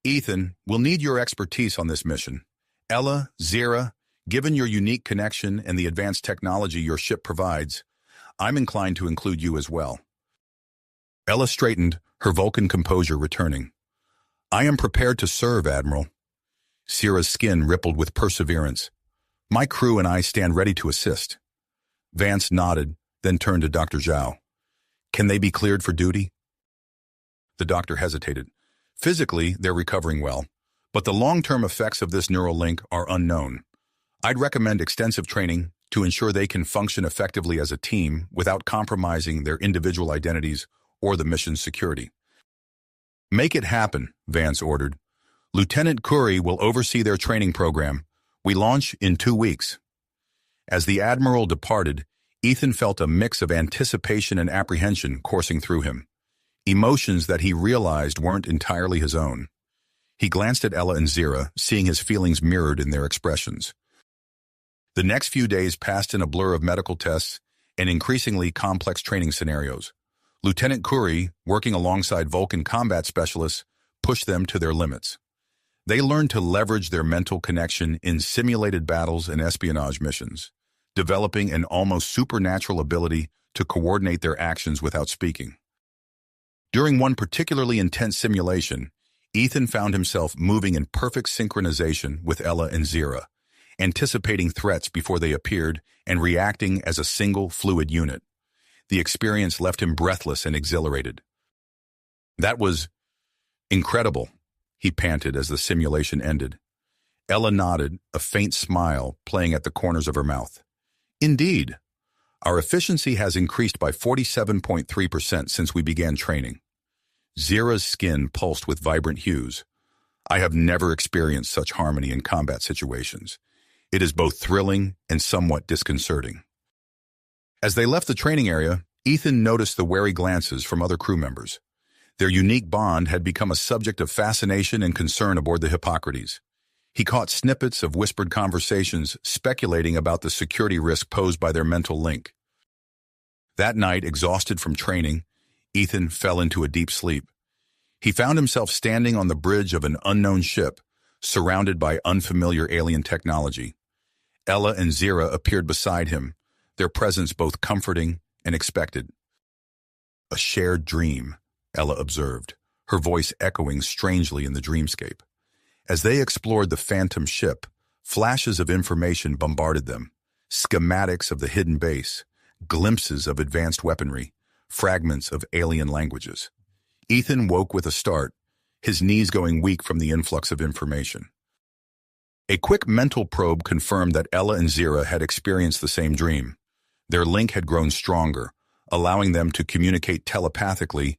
"Ethan, we'll need your expertise on this mission. Ella, Zira, given your unique connection and the advanced technology your ship provides, I'm inclined to include you as well." Ella straightened, her Vulcan composure returning. "I am prepared to serve, Admiral." Zira's skin rippled with perseverance. "My crew and I stand ready to assist." Vance nodded, then turned to Dr. Zhao. "Can they be cleared for duty?" The doctor hesitated. "Physically, they're recovering well, but the long-term effects of this neural link are unknown. I'd recommend extensive training to ensure they can function effectively as a team without compromising their individual identities or the mission's security." "Make it happen," Vance ordered. "Lieutenant Curry will oversee their training program. We launch in 2 weeks." As the Admiral departed, Ethan felt a mix of anticipation and apprehension coursing through him. emotions that he realized weren't entirely his own. He glanced at Ella and Zira, seeing his feelings mirrored in their expressions. The next few days passed in a blur of medical tests and increasingly complex training scenarios. Lieutenant Curie, working alongside Vulcan combat specialists, pushed them to their limits. They learned to leverage their mental connection in simulated battles and espionage missions, developing an almost supernatural ability to coordinate their actions without speaking. During one particularly intense simulation, Ethan found himself moving in perfect synchronization with Ella and Zira, anticipating threats before they appeared and reacting as a single fluid unit. The experience left him breathless and exhilarated. "That was incredible," he panted as the simulation ended. Ella nodded, a faint smile playing at the corners of her mouth. "Indeed. Our efficiency has increased by 47.3% since we began training." Zira's skin pulsed with vibrant hues. "I have never experienced such harmony in combat situations. It is both thrilling and somewhat disconcerting." As they left the training area, Ethan noticed the wary glances from other crew members. Their unique bond had become a subject of fascination and concern aboard the Hippocrates. He caught snippets of whispered conversations speculating about the security risk posed by their mental link. That night, exhausted from training, Ethan fell into a deep sleep. He found himself standing on the bridge of an unknown ship, surrounded by unfamiliar alien technology. Ella and Zira appeared beside him, their presence both comforting and expected. "A shared dream," Ella observed, her voice echoing strangely in the dreamscape. As they explored the phantom ship, flashes of information bombarded them, schematics of the hidden base, glimpses of advanced weaponry, fragments of alien languages. Ethan woke with a start, his knees going weak from the influx of information. A quick mental probe confirmed that Ella and Zira had experienced the same dream. Their link had grown stronger, allowing them to communicate telepathically,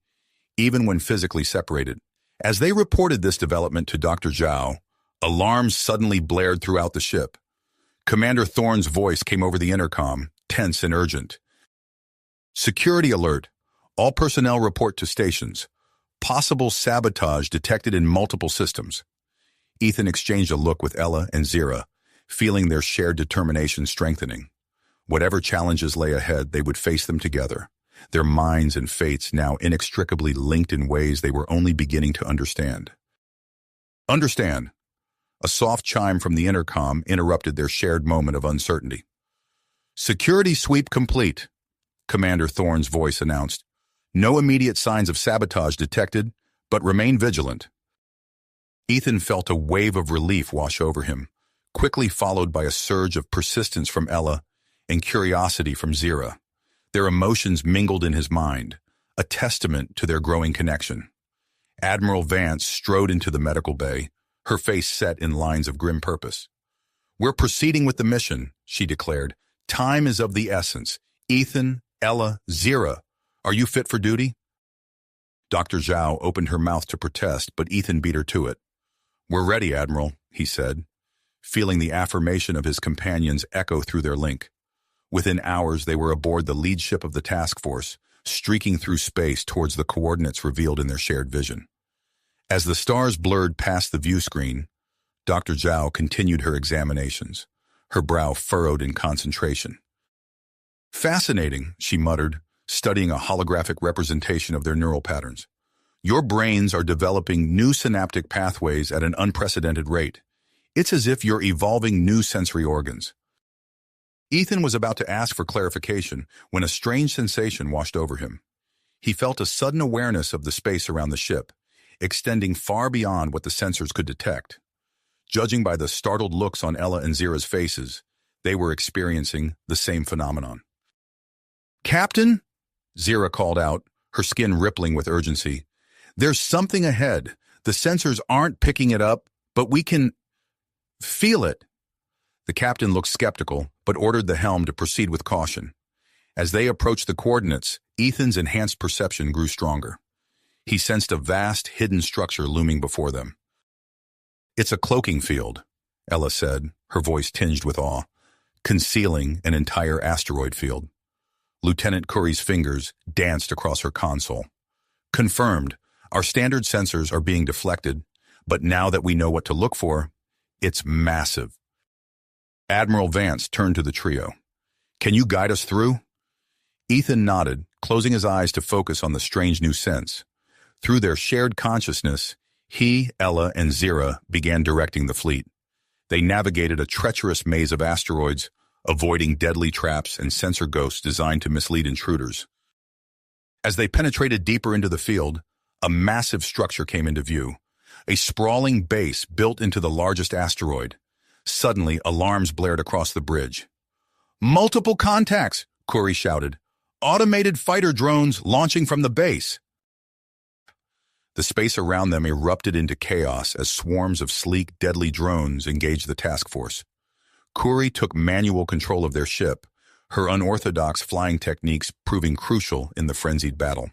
even when physically separated. As they reported this development to Dr. Zhao, alarms suddenly blared throughout the ship. Commander Thorne's voice came over the intercom, tense and urgent. "Security alert. All personnel report to stations. Possible sabotage detected in multiple systems." Ethan exchanged a look with Ella and Zira, feeling their shared determination strengthening. Whatever challenges lay ahead, they would face them together, their minds and fates now inextricably linked in ways they were only beginning to understand. "Understand." A soft chime from the intercom interrupted their shared moment of uncertainty. "Security sweep complete," Commander Thorne's voice announced. "No immediate signs of sabotage detected, but remain vigilant." Ethan felt a wave of relief wash over him, quickly followed by a surge of persistence from Ella and curiosity from Zira. Their emotions mingled in his mind, a testament to their growing connection. Admiral Vance strode into the medical bay, her face set in lines of grim purpose. "We're proceeding with the mission," she declared. "Time is of the essence. Ethan, Ella, Zira, are you fit for duty?" Dr. Zhao opened her mouth to protest, but Ethan beat her to it. "We're ready, Admiral," he said, feeling the affirmation of his companions echo through their link. Within hours, they were aboard the lead ship of the task force, streaking through space towards the coordinates revealed in their shared vision. As the stars blurred past the view screen, Dr. Zhao continued her examinations, her brow furrowed in concentration. "Fascinating," she muttered, studying a holographic representation of their neural patterns. "Your brains are developing new synaptic pathways at an unprecedented rate. It's as if you're evolving new sensory organs." Ethan was about to ask for clarification when a strange sensation washed over him. He felt a sudden awareness of the space around the ship, extending far beyond what the sensors could detect. Judging by the startled looks on Ella and Zira's faces, they were experiencing the same phenomenon. "Captain," Zira called out, her skin rippling with urgency. "There's something ahead. The sensors aren't picking it up, but we can feel it." The captain looked skeptical, but ordered the helm to proceed with caution. As they approached the coordinates, Ethan's enhanced perception grew stronger. He sensed a vast, hidden structure looming before them. "It's a cloaking field," Ella said, her voice tinged with awe, "concealing an entire asteroid field." Lieutenant Curie's fingers danced across her console. Confirmed. Our standard sensors are being deflected, but now that we know what to look for, it's massive. Admiral Vance turned to the trio. Can you guide us through? Ethan nodded, closing his eyes to focus on the strange new sense. Through their shared consciousness, he, Ella, and Zira began directing the fleet. They navigated a treacherous maze of asteroids, avoiding deadly traps and sensor ghosts designed to mislead intruders. As they penetrated deeper into the field, a massive structure came into view, a sprawling base built into the largest asteroid. Suddenly, alarms blared across the bridge. "Multiple contacts!" Corey shouted. "Automated fighter drones launching from the base!" The space around them erupted into chaos as swarms of sleek, deadly drones engaged the task force. Corey took manual control of their ship, her unorthodox flying techniques proving crucial in the frenzied battle.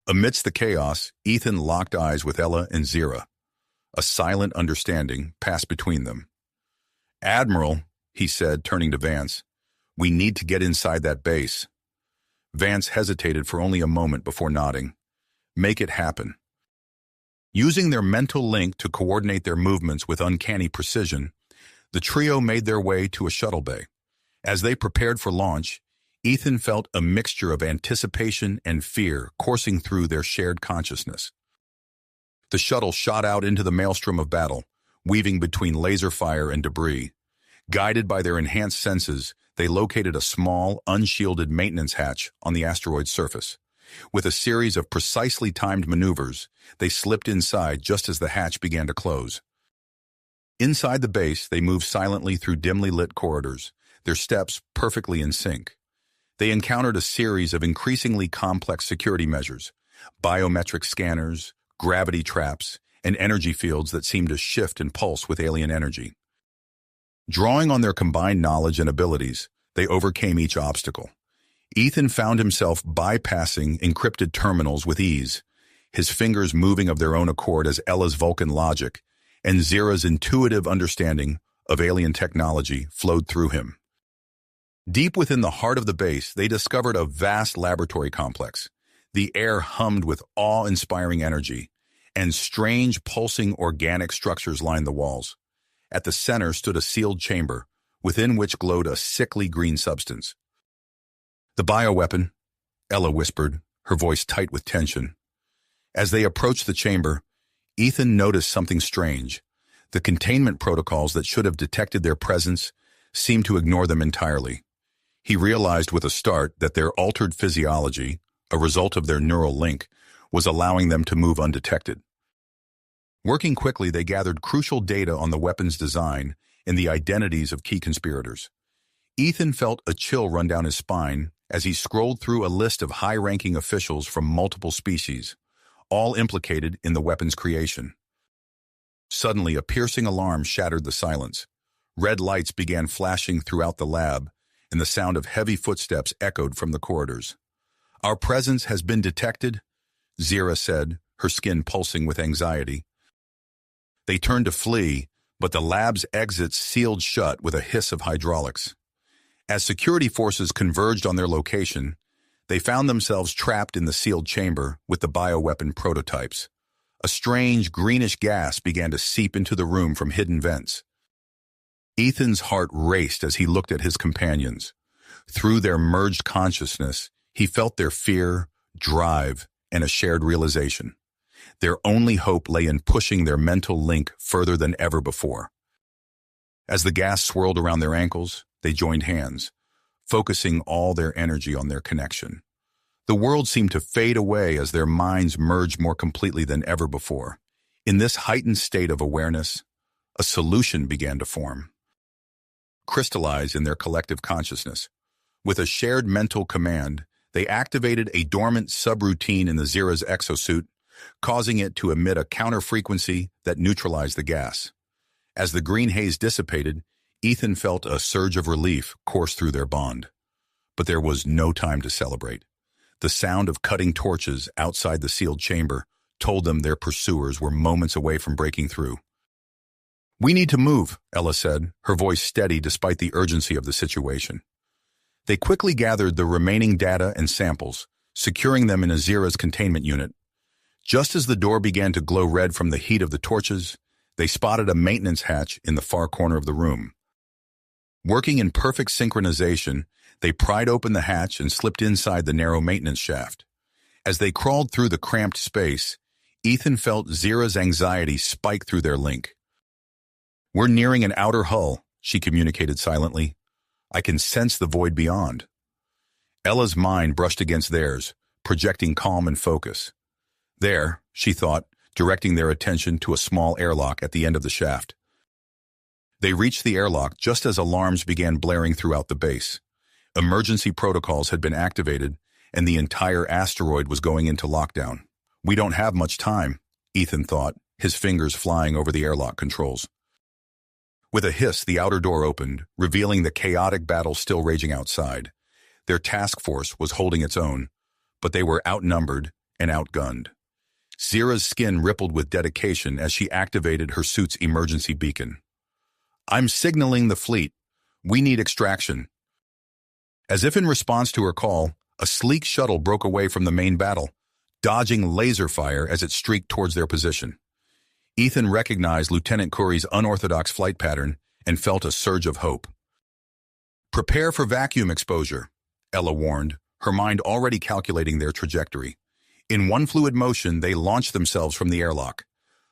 Amidst the chaos, Ethan locked eyes with Ella and Zira. A silent understanding passed between them. "Admiral," he said, turning to Vance, "we need to get inside that base." Vance hesitated for only a moment before nodding. "Make it happen." Using their mental link to coordinate their movements with uncanny precision, the trio made their way to a shuttle bay. As they prepared for launch, Ethan felt a mixture of anticipation and fear coursing through their shared consciousness. The shuttle shot out into the maelstrom of battle, weaving between laser fire and debris. Guided by their enhanced senses, they located a small, unshielded maintenance hatch on the asteroid's surface. With a series of precisely timed maneuvers, they slipped inside just as the hatch began to close. Inside the base, they moved silently through dimly lit corridors, their steps perfectly in sync. They encountered a series of increasingly complex security measures, biometric scanners, gravity traps, and energy fields that seemed to shift and pulse with alien energy. Drawing on their combined knowledge and abilities, they overcame each obstacle. Ethan found himself bypassing encrypted terminals with ease, his fingers moving of their own accord as Ella's Vulcan logic and Zira's intuitive understanding of alien technology flowed through him. Deep within the heart of the base, they discovered a vast laboratory complex. The air hummed with awe-inspiring energy, and strange, pulsing organic structures lined the walls. At the center stood a sealed chamber, within which glowed a sickly green substance. "The bioweapon," Ella whispered, her voice tight with tension. As they approached the chamber, Ethan noticed something strange. The containment protocols that should have detected their presence seemed to ignore them entirely. He realized with a start that their altered physiology, a result of their neural link, was allowing them to move undetected. Working quickly, they gathered crucial data on the weapon's design and the identities of key conspirators. Ethan felt a chill run down his spine as he scrolled through a list of high-ranking officials from multiple species, all implicated in the weapon's creation. Suddenly, a piercing alarm shattered the silence. Red lights began flashing throughout the lab, and the sound of heavy footsteps echoed from the corridors. "Our presence has been detected," Zira said, her skin pulsing with anxiety. They turned to flee, but the lab's exits sealed shut with a hiss of hydraulics. As security forces converged on their location, they found themselves trapped in the sealed chamber with the bioweapon prototypes. A strange greenish gas began to seep into the room from hidden vents. Ethan's heart raced as he looked at his companions. Through their merged consciousness, he felt their fear, drive, and a shared realization. Their only hope lay in pushing their mental link further than ever before. As the gas swirled around their ankles, they joined hands, focusing all their energy on their connection. The world seemed to fade away as their minds merged more completely than ever before. In this heightened state of awareness, a solution began to form, crystallize in their collective consciousness. With a shared mental command, they activated a dormant subroutine in the Zira's exosuit, causing it to emit a counter-frequency that neutralized the gas. As the green haze dissipated, Ethan felt a surge of relief course through their bond. But there was no time to celebrate. The sound of cutting torches outside the sealed chamber told them their pursuers were moments away from breaking through. "We need to move," Ella said, her voice steady despite the urgency of the situation. They quickly gathered the remaining data and samples, securing them in Azira's containment unit. Just as the door began to glow red from the heat of the torches, they spotted a maintenance hatch in the far corner of the room. Working in perfect synchronization, they pried open the hatch and slipped inside the narrow maintenance shaft. As they crawled through the cramped space, Ethan felt Zira's anxiety spike through their link. "We're nearing an outer hull," she communicated silently. "I can sense the void beyond." Ella's mind brushed against theirs, projecting calm and focus. There, she thought, directing their attention to a small airlock at the end of the shaft. They reached the airlock just as alarms began blaring throughout the base. Emergency protocols had been activated, and the entire asteroid was going into lockdown. "We don't have much time," Ethan thought, his fingers flying over the airlock controls. With a hiss, the outer door opened, revealing the chaotic battle still raging outside. Their task force was holding its own, but they were outnumbered and outgunned. Zira's skin rippled with dedication as she activated her suit's emergency beacon. "I'm signaling the fleet. We need extraction." As if in response to her call, a sleek shuttle broke away from the main battle, dodging laser fire as it streaked towards their position. Ethan recognized Lieutenant Curry's unorthodox flight pattern and felt a surge of hope. "Prepare for vacuum exposure," Ella warned, her mind already calculating their trajectory. In one fluid motion, they launched themselves from the airlock.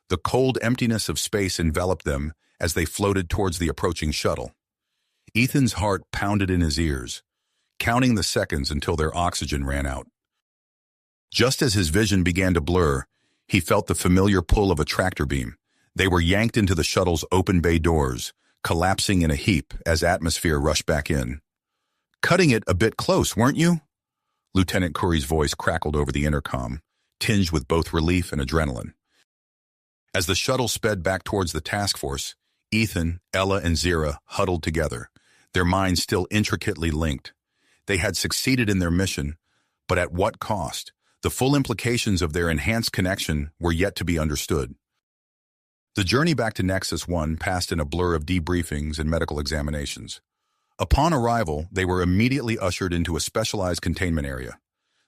The cold emptiness of space enveloped them as they floated towards the approaching shuttle. Ethan's heart pounded in his ears, counting the seconds until their oxygen ran out. Just as his vision began to blur, he felt the familiar pull of a tractor beam. They were yanked into the shuttle's open bay doors, collapsing in a heap as atmosphere rushed back in. "Cutting it a bit close, weren't you?" Lieutenant Curry's voice crackled over the intercom, tinged with both relief and adrenaline. As the shuttle sped back towards the task force, Ethan, Ella, and Zira huddled together, their minds still intricately linked. They had succeeded in their mission, but at what cost? The full implications of their enhanced connection were yet to be understood. The journey back to Nexus 1 passed in a blur of debriefings and medical examinations. Upon arrival, they were immediately ushered into a specialized containment area.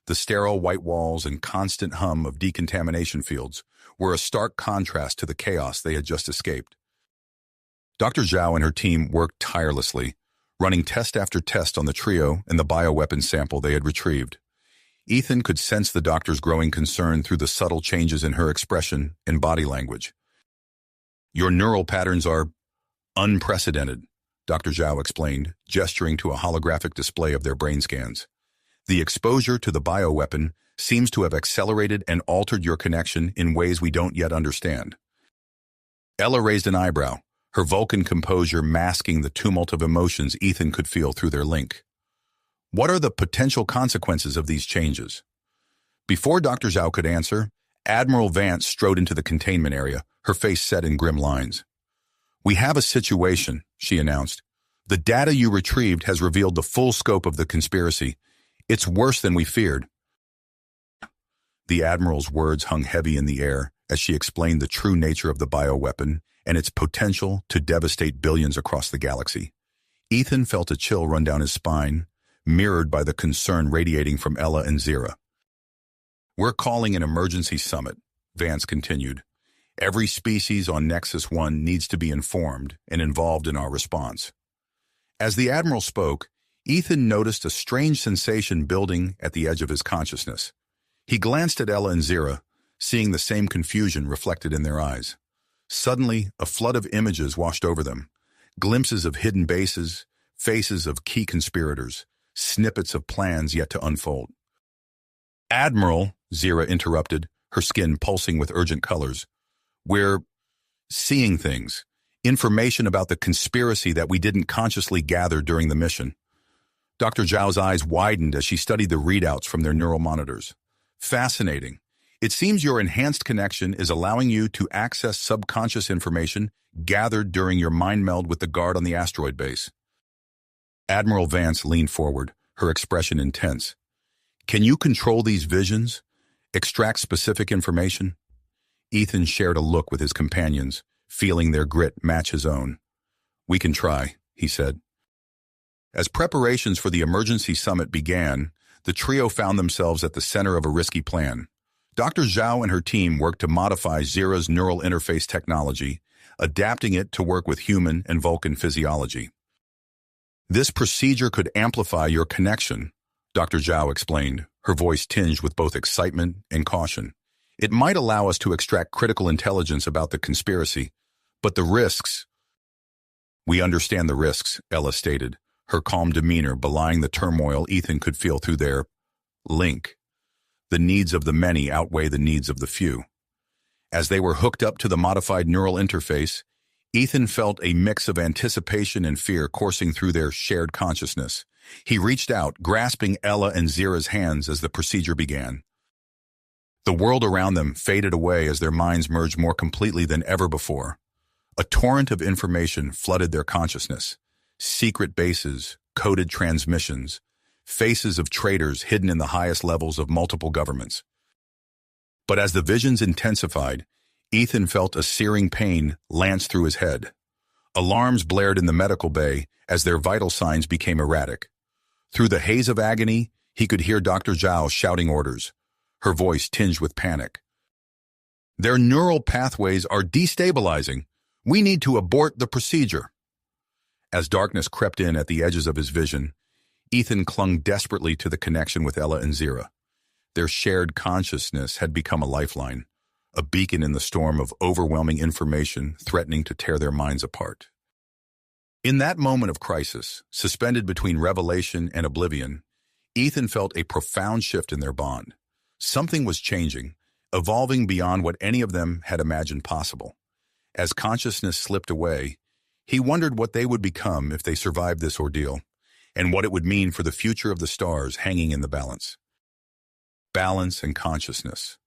The sterile white walls and constant hum of decontamination fields were a stark contrast to the chaos they had just escaped. Dr. Zhao and her team worked tirelessly, running test after test on the trio and the bioweapon sample they had retrieved. Ethan could sense the doctor's growing concern through the subtle changes in her expression and body language. "Your neural patterns are unprecedented," Dr. Zhao explained, gesturing to a holographic display of their brain scans. "The exposure to the bioweapon seems to have accelerated and altered your connection in ways we don't yet understand." Ella raised an eyebrow, her Vulcan composure masking the tumult of emotions Ethan could feel through their link. "What are the potential consequences of these changes?" Before Dr. Zhao could answer, Admiral Vance strode into the containment area, her face set in grim lines. "We have a situation," she announced. "The data you retrieved has revealed the full scope of the conspiracy. It's worse than we feared." The Admiral's words hung heavy in the air as she explained the true nature of the bioweapon and its potential to devastate billions across the galaxy. Ethan felt a chill run down his spine, mirrored by the concern radiating from Ella and Zira. "We're calling an emergency summit," Vance continued. "Every species on Nexus 1 needs to be informed and involved in our response." As the Admiral spoke, Ethan noticed a strange sensation building at the edge of his consciousness. He glanced at Ella and Zira, seeing the same confusion reflected in their eyes. Suddenly, a flood of images washed over them. Glimpses of hidden bases, faces of key conspirators, snippets of plans yet to unfold. "Admiral," Zira interrupted, her skin pulsing with urgent colors. "We're seeing things. Information about the conspiracy that we didn't consciously gather during the mission." Dr. Zhao's eyes widened as she studied the readouts from their neural monitors. "Fascinating. It seems your enhanced connection is allowing you to access subconscious information gathered during your mind meld with the guard on the asteroid base." Admiral Vance leaned forward, her expression intense. "Can you control these visions? Extract specific information?" Ethan shared a look with his companions, feeling their grit match his own. "We can try," he said. As preparations for the emergency summit began, The trio found themselves at the center of a risky plan. Dr. Zhao and her team worked to modify Zira's neural interface technology, adapting it to work with human and Vulcan physiology. This procedure could amplify your connection, Dr. Zhao explained, her voice tinged with both excitement and caution. It might allow us to extract critical intelligence about the conspiracy, but the risks— We understand the risks, Ella stated, her calm demeanor belying the turmoil Ethan could feel through their link. The needs of the many outweigh the needs of the few. As they were hooked up to the modified neural interface, Ethan felt a mix of anticipation and fear coursing through their shared consciousness. He reached out, grasping Ella and Zira's hands as the procedure began. The world around them faded away as their minds merged more completely than ever before. A torrent of information flooded their consciousness. Secret bases, coded transmissions, faces of traitors hidden in the highest levels of multiple governments. But as the visions intensified, Ethan felt a searing pain lance through his head. Alarms blared in the medical bay as their vital signs became erratic. Through the haze of agony, he could hear Dr. Zhao shouting orders, her voice tinged with panic. "Their neural pathways are destabilizing. We need to abort the procedure." As darkness crept in at the edges of his vision, Ethan clung desperately to the connection with Ella and Zira. Their shared consciousness had become a lifeline, a beacon in the storm of overwhelming information threatening to tear their minds apart. In that moment of crisis, suspended between revelation and oblivion, Ethan felt a profound shift in their bond. Something was changing, evolving beyond what any of them had imagined possible. As consciousness slipped away, he wondered what they would become if they survived this ordeal, and what it would mean for the future of the stars hanging in the balance. Balance and consciousness.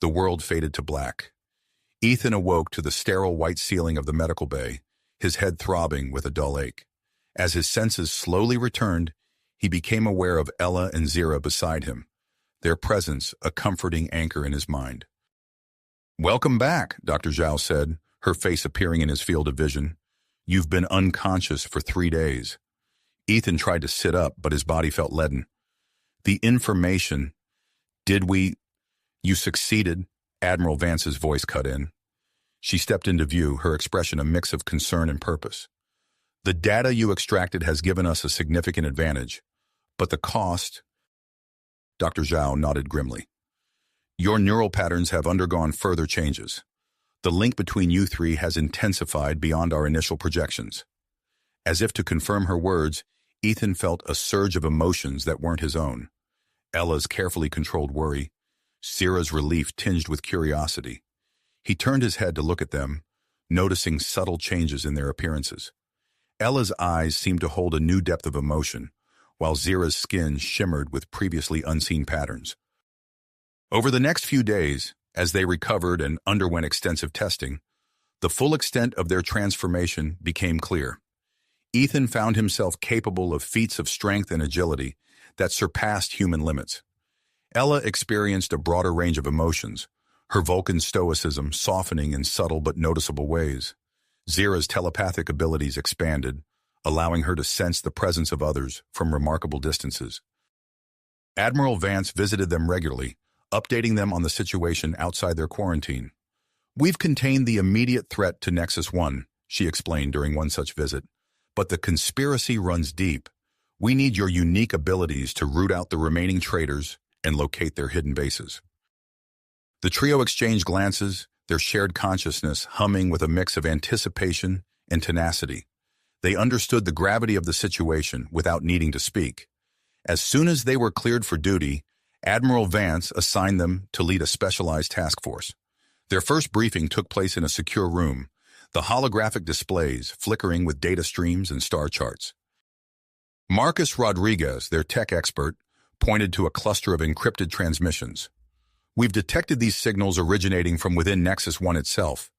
The world faded to black. Ethan awoke to the sterile white ceiling of the medical bay, his head throbbing with a dull ache. As his senses slowly returned, he became aware of Ella and Zira beside him, their presence a comforting anchor in his mind. "Welcome back," Dr. Zhao said, her face appearing in his field of vision. "You've been unconscious for 3 days." Ethan tried to sit up, but his body felt leaden. "The information— You succeeded," Admiral Vance's voice cut in. She stepped into view, her expression a mix of concern and purpose. "The data you extracted has given us a significant advantage, but the cost—" Dr. Zhao nodded grimly. "Your neural patterns have undergone further changes. The link between you three has intensified beyond our initial projections." As if to confirm her words, Ethan felt a surge of emotions that weren't his own. Ella's carefully controlled worry, Zira's relief tinged with curiosity. He turned his head to look at them, noticing subtle changes in their appearances. Ella's eyes seemed to hold a new depth of emotion, while Zira's skin shimmered with previously unseen patterns. Over the next few days, as they recovered and underwent extensive testing, the full extent of their transformation became clear. Ethan found himself capable of feats of strength and agility that surpassed human limits. Ella experienced a broader range of emotions, her Vulcan stoicism softening in subtle but noticeable ways. Zira's telepathic abilities expanded, allowing her to sense the presence of others from remarkable distances. Admiral Vance visited them regularly, updating them on the situation outside their quarantine. "We've contained the immediate threat to Nexus 1, she explained during one such visit. "But the conspiracy runs deep. We need your unique abilities to root out the remaining traitors and locate their hidden bases." The trio exchanged glances, their shared consciousness humming with a mix of anticipation and tenacity. They understood the gravity of the situation without needing to speak. As soon as they were cleared for duty, Admiral Vance assigned them to lead a specialized task force. Their first briefing took place in a secure room, the holographic displays flickering with data streams and star charts. Marcus Rodriguez, their tech expert, pointed to a cluster of encrypted transmissions. "We've detected these signals originating from within Nexus 1 itself.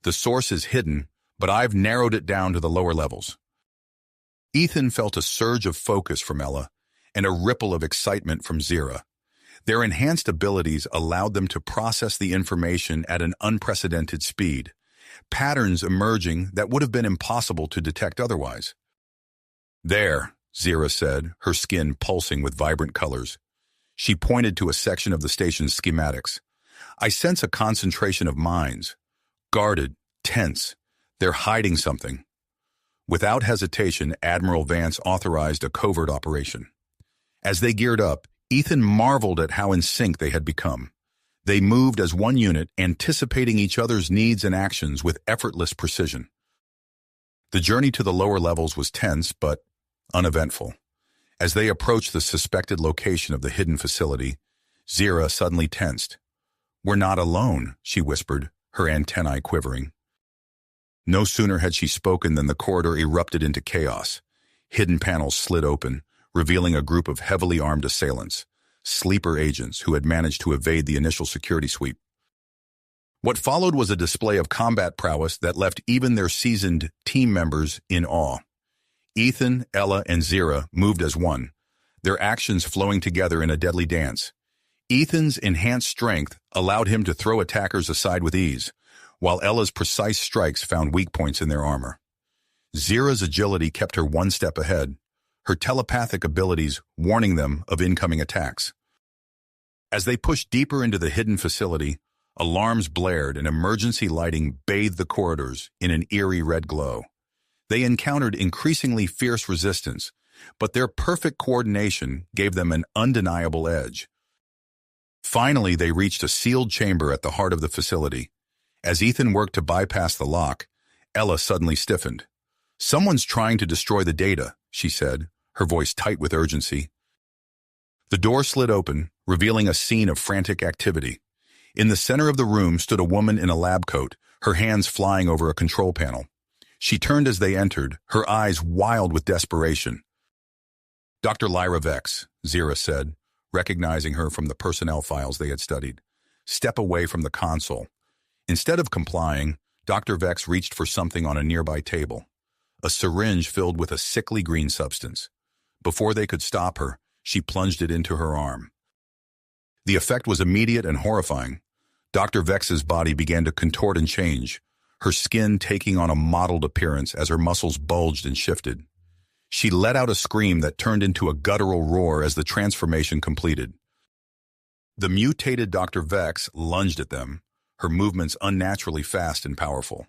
The source is hidden, but I've narrowed it down to the lower levels." Ethan felt a surge of focus from Ella and a ripple of excitement from Zira. Their enhanced abilities allowed them to process the information at an unprecedented speed, patterns emerging that would have been impossible to detect otherwise. "There," Zira said, her skin pulsing with vibrant colors. She pointed to a section of the station's schematics. "I sense a concentration of minds. Guarded, tense. They're hiding something." Without hesitation, Admiral Vance authorized a covert operation. As they geared up, Ethan marveled at how in sync they had become. They moved as one unit, anticipating each other's needs and actions with effortless precision. The journey to the lower levels was tense, but uneventful. As they approached the suspected location of the hidden facility, Zira suddenly tensed. "We're not alone," she whispered, her antennae quivering. No sooner had she spoken than the corridor erupted into chaos. Hidden panels slid open, revealing a group of heavily armed assailants, sleeper agents who had managed to evade the initial security sweep. What followed was a display of combat prowess that left even their seasoned team members in awe. Ethan, Ella, and Zira moved as one, their actions flowing together in a deadly dance. Ethan's enhanced strength allowed him to throw attackers aside with ease, while Ella's precise strikes found weak points in their armor. Zira's agility kept her one step ahead, her telepathic abilities warning them of incoming attacks. As they pushed deeper into the hidden facility, alarms blared and emergency lighting bathed the corridors in an eerie red glow. They encountered increasingly fierce resistance, but their perfect coordination gave them an undeniable edge. Finally, they reached a sealed chamber at the heart of the facility. As Ethan worked to bypass the lock, Ella suddenly stiffened. "Someone's trying to destroy the data," she said, her voice tight with urgency. The door slid open, revealing a scene of frantic activity. In the center of the room stood a woman in a lab coat, her hands flying over a control panel. She turned as they entered, her eyes wild with desperation. "Dr. Lyra Vex," Zira said, recognizing her from the personnel files they had studied. "Step away from the console." Instead of complying, Dr. Vex reached for something on a nearby table, a syringe filled with a sickly green substance. Before they could stop her, she plunged it into her arm. The effect was immediate and horrifying. Dr. Vex's body began to contort and change, her skin taking on a mottled appearance as her muscles bulged and shifted. She let out a scream that turned into a guttural roar as the transformation completed. The mutated Dr. Vex lunged at them, her movements unnaturally fast and powerful.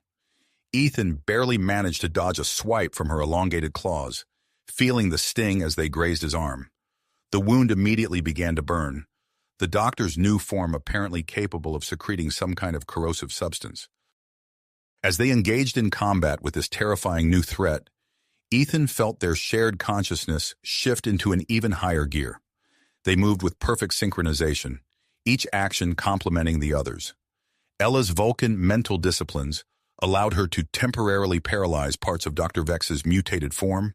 Ethan barely managed to dodge a swipe from her elongated claws, feeling the sting as they grazed his arm. The wound immediately began to burn, the doctor's new form apparently capable of secreting some kind of corrosive substance. As they engaged in combat with this terrifying new threat, Ethan felt their shared consciousness shift into an even higher gear. They moved with perfect synchronization, each action complementing the others. Ella's Vulcan mental disciplines allowed her to temporarily paralyze parts of Dr. Vex's mutated form,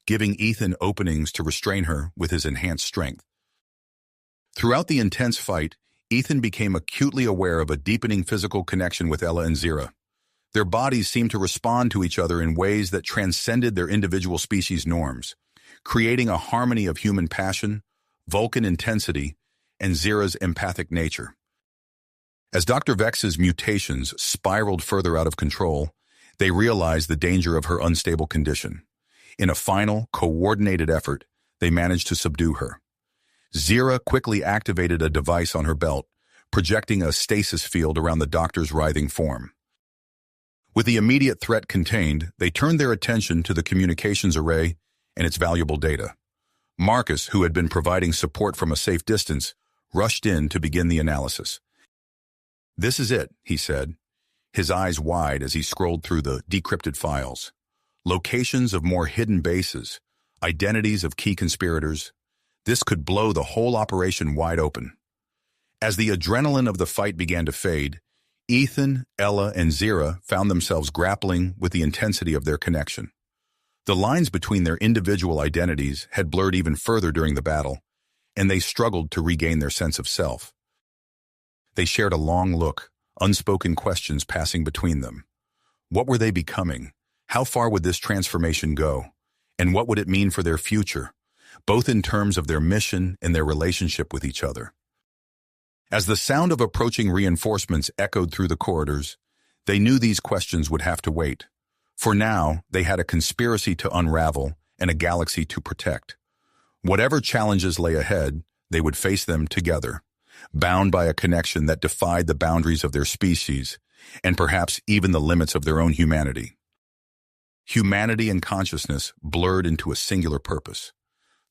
giving Ethan openings to restrain her with his enhanced strength. Throughout the intense fight, Ethan became acutely aware of a deepening physical connection with Ella and Zira. Their bodies seemed to respond to each other in ways that transcended their individual species norms, creating a harmony of human passion, Vulcan intensity, and Zira's empathic nature. As Dr. Vex's mutations spiraled further out of control, they realized the danger of her unstable condition. In a final, coordinated effort, they managed to subdue her. Zira quickly activated a device on her belt, projecting a stasis field around the doctor's writhing form. With the immediate threat contained, they turned their attention to the communications array and its valuable data. Marcus, who had been providing support from a safe distance, rushed in to begin the analysis. "This is it," he said, his eyes wide as he scrolled through the decrypted files. Locations of more hidden bases, identities of key conspirators. This could blow the whole operation wide open. As the adrenaline of the fight began to fade, Ethan, Ella, and Zira found themselves grappling with the intensity of their connection. The lines between their individual identities had blurred even further during the battle, and they struggled to regain their sense of self. They shared a long look, unspoken questions passing between them. What were they becoming? How far would this transformation go? And what would it mean for their future, both in terms of their mission and their relationship with each other? As the sound of approaching reinforcements echoed through the corridors, they knew these questions would have to wait. For now, they had a conspiracy to unravel and a galaxy to protect. Whatever challenges lay ahead, they would face them together, bound by a connection that defied the boundaries of their species, and perhaps even the limits of their own humanity. Humanity and consciousness blurred into a singular purpose.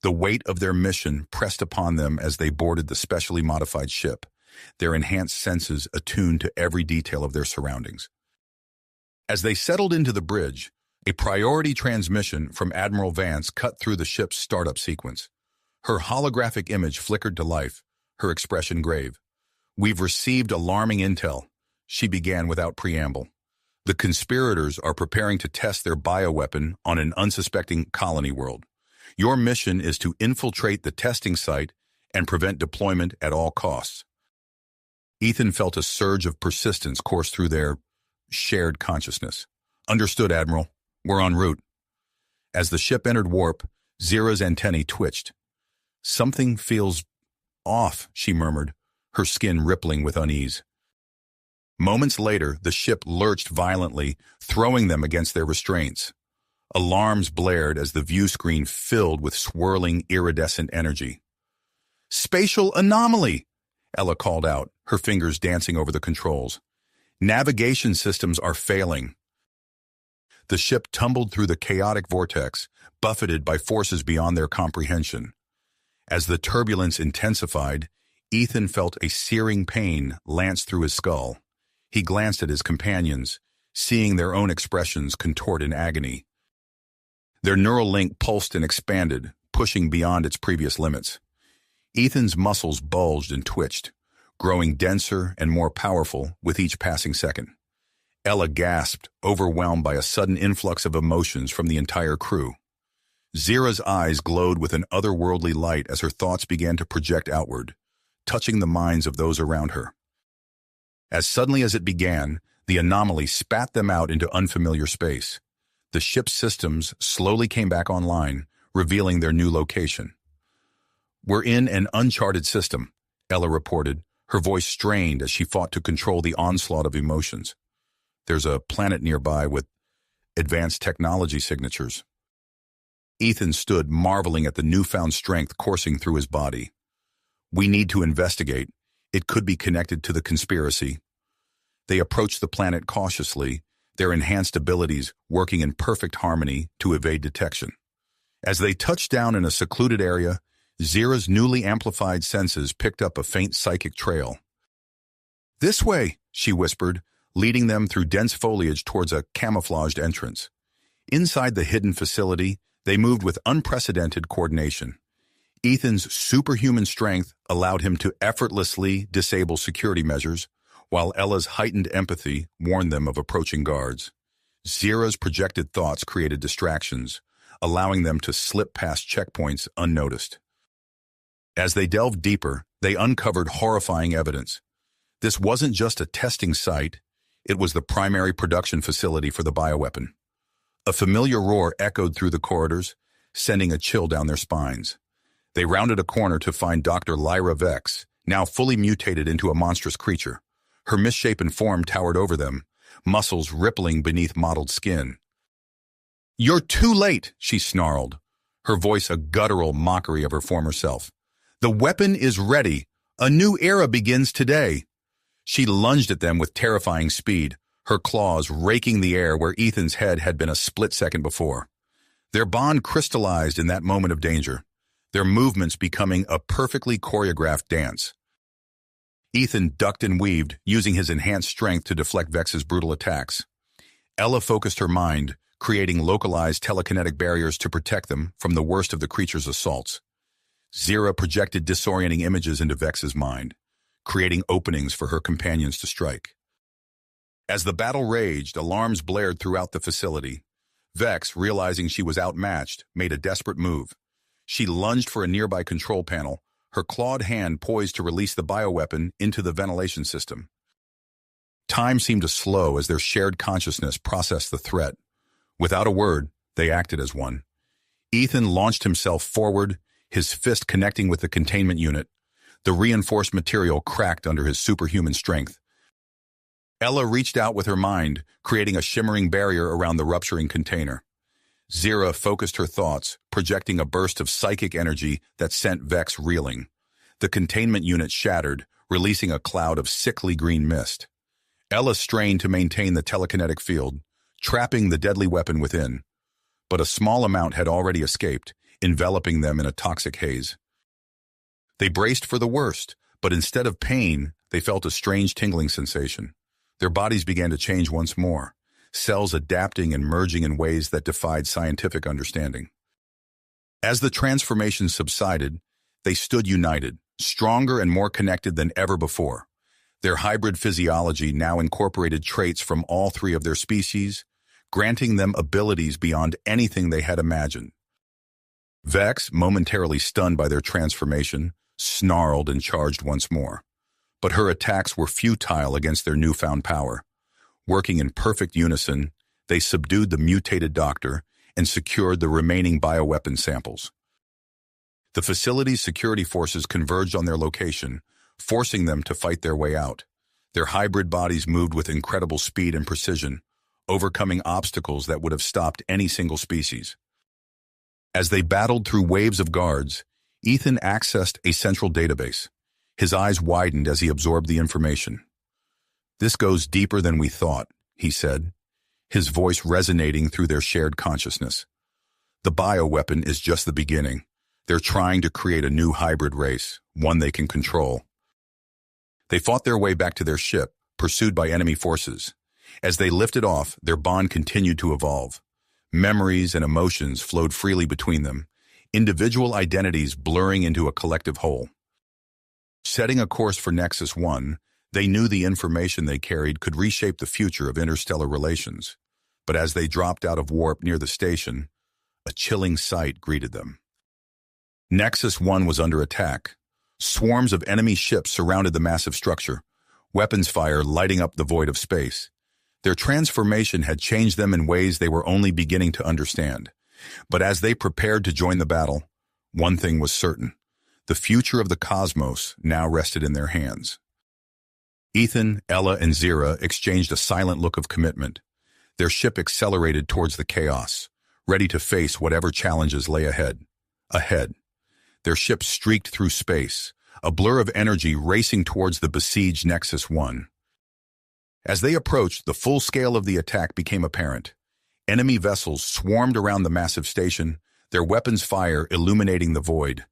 The weight of their mission pressed upon them as they boarded the specially modified ship, their enhanced senses attuned to every detail of their surroundings. As they settled into the bridge, a priority transmission from Admiral Vance cut through the ship's startup sequence. Her holographic image flickered to life, her expression grave. "We've received alarming intel," she began without preamble. "The conspirators are preparing to test their bioweapon on an unsuspecting colony world. Your mission is to infiltrate the testing site and prevent deployment at all costs." Ethan felt a surge of persistence course through their shared consciousness. "Understood, Admiral. We're en route." As the ship entered warp, Zira's antennae twitched. "Something feels off," she murmured, her skin rippling with unease. Moments later, the ship lurched violently, throwing them against their restraints. Alarms blared as the view screen filled with swirling, iridescent energy. "Spatial anomaly!" Ella called out, her fingers dancing over the controls. "Navigation systems are failing." The ship tumbled through the chaotic vortex, buffeted by forces beyond their comprehension. As the turbulence intensified, Ethan felt a searing pain lance through his skull. He glanced at his companions, seeing their own expressions contort in agony. Their neural link pulsed and expanded, pushing beyond its previous limits. Ethan's muscles bulged and twitched, growing denser and more powerful with each passing second. Ella gasped, overwhelmed by a sudden influx of emotions from the entire crew. Zira's eyes glowed with an otherworldly light as her thoughts began to project outward, touching the minds of those around her. As suddenly as it began, the anomaly spat them out into unfamiliar space. The ship's systems slowly came back online, revealing their new location. "We're in an uncharted system," Ella reported, her voice strained as she fought to control the onslaught of emotions. "There's a planet nearby with advanced technology signatures." Ethan stood marveling at the newfound strength coursing through his body. "We need to investigate. It could be connected to the conspiracy." They approached the planet cautiously, their enhanced abilities working in perfect harmony to evade detection. As they touched down in a secluded area, Zira's newly amplified senses picked up a faint psychic trail. "This way," she whispered, leading them through dense foliage towards a camouflaged entrance. Inside the hidden facility, they moved with unprecedented coordination. Ethan's superhuman strength allowed him to effortlessly disable security measures, while Ella's heightened empathy warned them of approaching guards. Zira's projected thoughts created distractions, allowing them to slip past checkpoints unnoticed. As they delved deeper, they uncovered horrifying evidence. This wasn't just a testing site, it was the primary production facility for the bioweapon. A familiar roar echoed through the corridors, sending a chill down their spines. They rounded a corner to find Dr. Lyra Vex, now fully mutated into a monstrous creature. Her misshapen form towered over them, muscles rippling beneath mottled skin. "You're too late," she snarled, her voice a guttural mockery of her former self. "The weapon is ready. A new era begins today." She lunged at them with terrifying speed, her claws raking the air where Ethan's head had been a split second before. Their bond crystallized in that moment of danger, their movements becoming a perfectly choreographed dance. Ethan ducked and weaved, using his enhanced strength to deflect Vex's brutal attacks. Ella focused her mind, creating localized telekinetic barriers to protect them from the worst of the creature's assaults. Zira projected disorienting images into Vex's mind, creating openings for her companions to strike. As the battle raged, alarms blared throughout the facility. Vex, realizing she was outmatched, made a desperate move. She lunged for a nearby control panel, her clawed hand poised to release the bioweapon into the ventilation system. Time seemed to slow as their shared consciousness processed the threat. Without a word, they acted as one. Ethan launched himself forward, his fist connecting with the containment unit. The reinforced material cracked under his superhuman strength. Ella reached out with her mind, creating a shimmering barrier around the rupturing container. Zira focused her thoughts, projecting a burst of psychic energy that sent Vex reeling. The containment unit shattered, releasing a cloud of sickly green mist. Ella strained to maintain the telekinetic field, trapping the deadly weapon within. But a small amount had already escaped, enveloping them in a toxic haze. They braced for the worst, but instead of pain, they felt a strange tingling sensation. Their bodies began to change once more, cells adapting and merging in ways that defied scientific understanding. As the transformation subsided, they stood united, stronger and more connected than ever before. Their hybrid physiology now incorporated traits from all three of their species, granting them abilities beyond anything they had imagined. Vex, momentarily stunned by their transformation, snarled and charged once more. But her attacks were futile against their newfound power. Working in perfect unison, they subdued the mutated doctor and secured the remaining bioweapon samples. The facility's security forces converged on their location, forcing them to fight their way out. Their hybrid bodies moved with incredible speed and precision, overcoming obstacles that would have stopped any single species. As they battled through waves of guards, Ethan accessed a central database. His eyes widened as he absorbed the information. "This goes deeper than we thought," he said, his voice resonating through their shared consciousness. "The bioweapon is just the beginning. They're trying to create a new hybrid race, one they can control." They fought their way back to their ship, pursued by enemy forces. As they lifted off, their bond continued to evolve. Memories and emotions flowed freely between them, individual identities blurring into a collective whole. Setting a course for Nexus 1, they knew the information they carried could reshape the future of interstellar relations. But as they dropped out of warp near the station, a chilling sight greeted them. Nexus 1 was under attack. Swarms of enemy ships surrounded the massive structure, weapons fire lighting up the void of space. Their transformation had changed them in ways they were only beginning to understand. But as they prepared to join the battle, one thing was certain. The future of the cosmos now rested in their hands. Ethan, Ella, and Zira exchanged a silent look of commitment. Their ship accelerated towards the chaos, ready to face whatever challenges lay ahead. Their ship streaked through space, a blur of energy racing towards the besieged Nexus 1. As they approached, the full scale of the attack became apparent. Enemy vessels swarmed around the massive station, their weapons fire illuminating the void.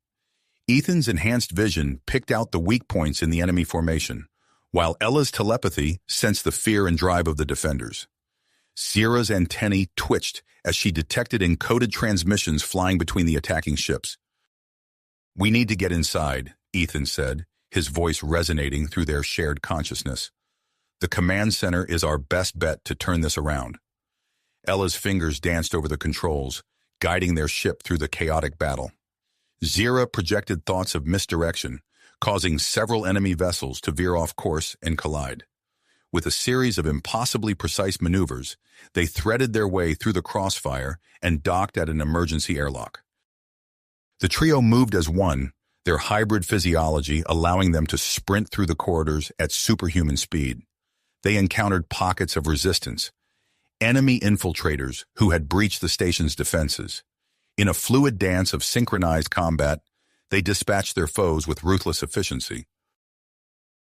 Ethan's enhanced vision picked out the weak points in the enemy formation, while Ella's telepathy sensed the fear and drive of the defenders. Zira's antennae twitched as she detected encoded transmissions flying between the attacking ships. "We need to get inside," Ethan said, his voice resonating through their shared consciousness. "The command center is our best bet to turn this around." Ella's fingers danced over the controls, guiding their ship through the chaotic battle. Zira projected thoughts of misdirection, causing several enemy vessels to veer off course and collide. With a series of impossibly precise maneuvers, they threaded their way through the crossfire and docked at an emergency airlock. The trio moved as one, their hybrid physiology allowing them to sprint through the corridors at superhuman speed. They encountered pockets of resistance, enemy infiltrators who had breached the station's defenses. In a fluid dance of synchronized combat, they dispatched their foes with ruthless efficiency.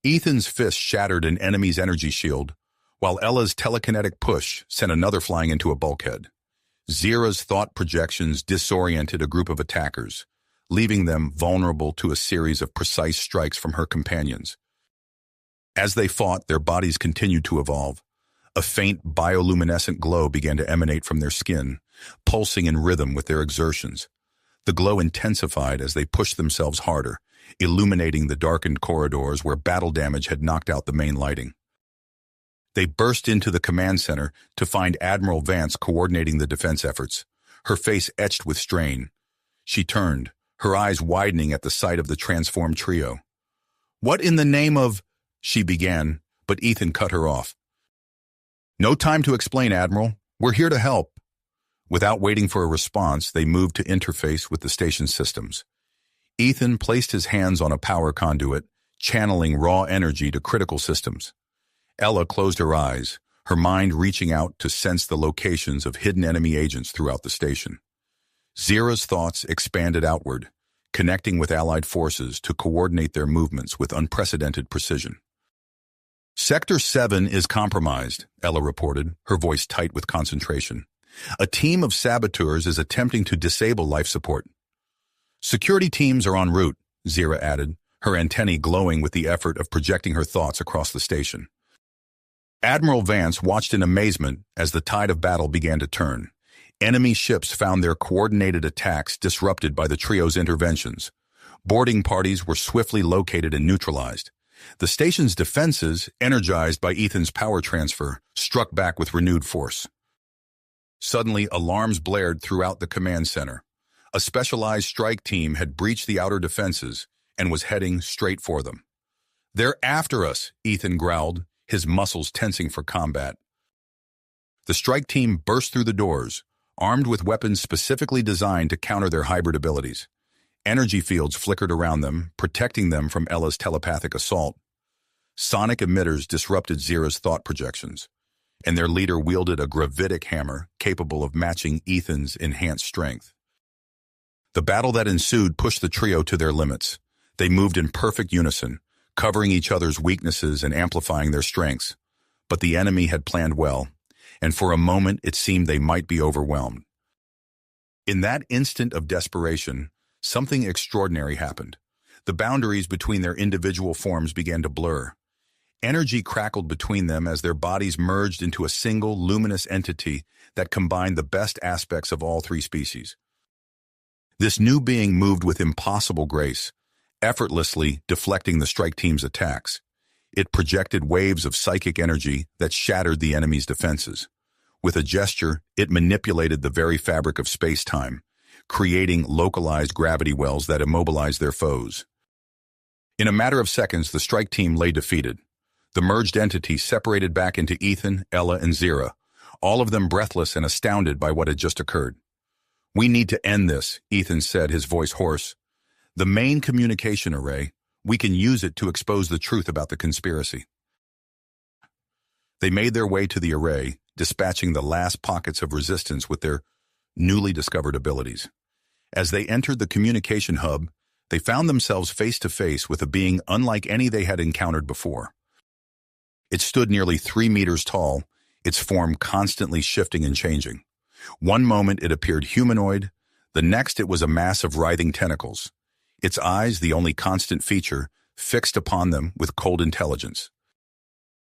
Ethan's fist shattered an enemy's energy shield, while Ella's telekinetic push sent another flying into a bulkhead. Zira's thought projections disoriented a group of attackers, leaving them vulnerable to a series of precise strikes from her companions. As they fought, their bodies continued to evolve. A faint bioluminescent glow began to emanate from their skin, pulsing in rhythm with their exertions. The glow intensified as they pushed themselves harder, illuminating the darkened corridors where battle damage had knocked out the main lighting. They burst into the command center to find Admiral Vance coordinating the defense efforts, her face etched with strain. She turned, her eyes widening at the sight of the transformed trio. "What in the name of—" she began, but Ethan cut her off. "No time to explain, Admiral. We're here to help." Without waiting for a response, they moved to interface with the station's systems. Ethan placed his hands on a power conduit, channeling raw energy to critical systems. Ella closed her eyes, her mind reaching out to sense the locations of hidden enemy agents throughout the station. Zira's thoughts expanded outward, connecting with Allied forces to coordinate their movements with unprecedented precision. Sector 7 is compromised, Ella reported, her voice tight with concentration. A team of saboteurs is attempting to disable life support. Security teams are en route, Zira added, her antennae glowing with the effort of projecting her thoughts across the station. Admiral Vance watched in amazement as the tide of battle began to turn. Enemy ships found their coordinated attacks disrupted by the trio's interventions. Boarding parties were swiftly located and neutralized. The station's defenses, energized by Ethan's power transfer, struck back with renewed force. Suddenly, alarms blared throughout the command center. A specialized strike team had breached the outer defenses and was heading straight for them. "They're after us," Ethan growled, his muscles tensing for combat. The strike team burst through the doors, armed with weapons specifically designed to counter their hybrid abilities. Energy fields flickered around them, protecting them from Ella's telepathic assault. Sonic emitters disrupted Zira's thought projections, and their leader wielded a gravitic hammer capable of matching Ethan's enhanced strength. The battle that ensued pushed the trio to their limits. They moved in perfect unison, covering each other's weaknesses and amplifying their strengths. But the enemy had planned well, and for a moment it seemed they might be overwhelmed. In that instant of desperation, something extraordinary happened. The boundaries between their individual forms began to blur. Energy crackled between them as their bodies merged into a single luminous entity that combined the best aspects of all three species. This new being moved with impossible grace, effortlessly deflecting the strike team's attacks. It projected waves of psychic energy that shattered the enemy's defenses. With a gesture, it manipulated the very fabric of space-time, creating localized gravity wells that immobilized their foes. In a matter of seconds, the strike team lay defeated. The merged entity separated back into Ethan, Ella, and Zira, all of them breathless and astounded by what had just occurred. "We need to end this," Ethan said, his voice hoarse. "The main communication array, we can use it to expose the truth about the conspiracy." They made their way to the array, dispatching the last pockets of resistance with their newly discovered abilities. As they entered the communication hub, they found themselves face to face with a being unlike any they had encountered before. It stood nearly 3 meters tall, its form constantly shifting and changing. One moment it appeared humanoid, the next it was a mass of writhing tentacles. Its eyes, the only constant feature, fixed upon them with cold intelligence.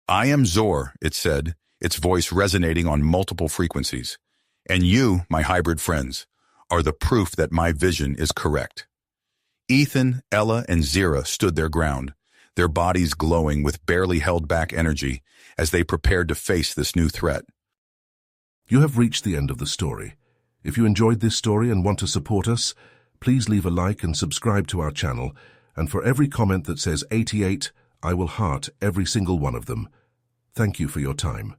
"I am Zor," it said, its voice resonating on multiple frequencies. "And you, my hybrid friends, are the proof that my vision is correct." Ethan, Ella, and Zira stood their ground, their bodies glowing with barely held-back energy as they prepared to face this new threat. You have reached the end of the story. If you enjoyed this story and want to support us, please leave a like and subscribe to our channel, and for every comment that says 88, I will heart every single one of them. Thank you for your time.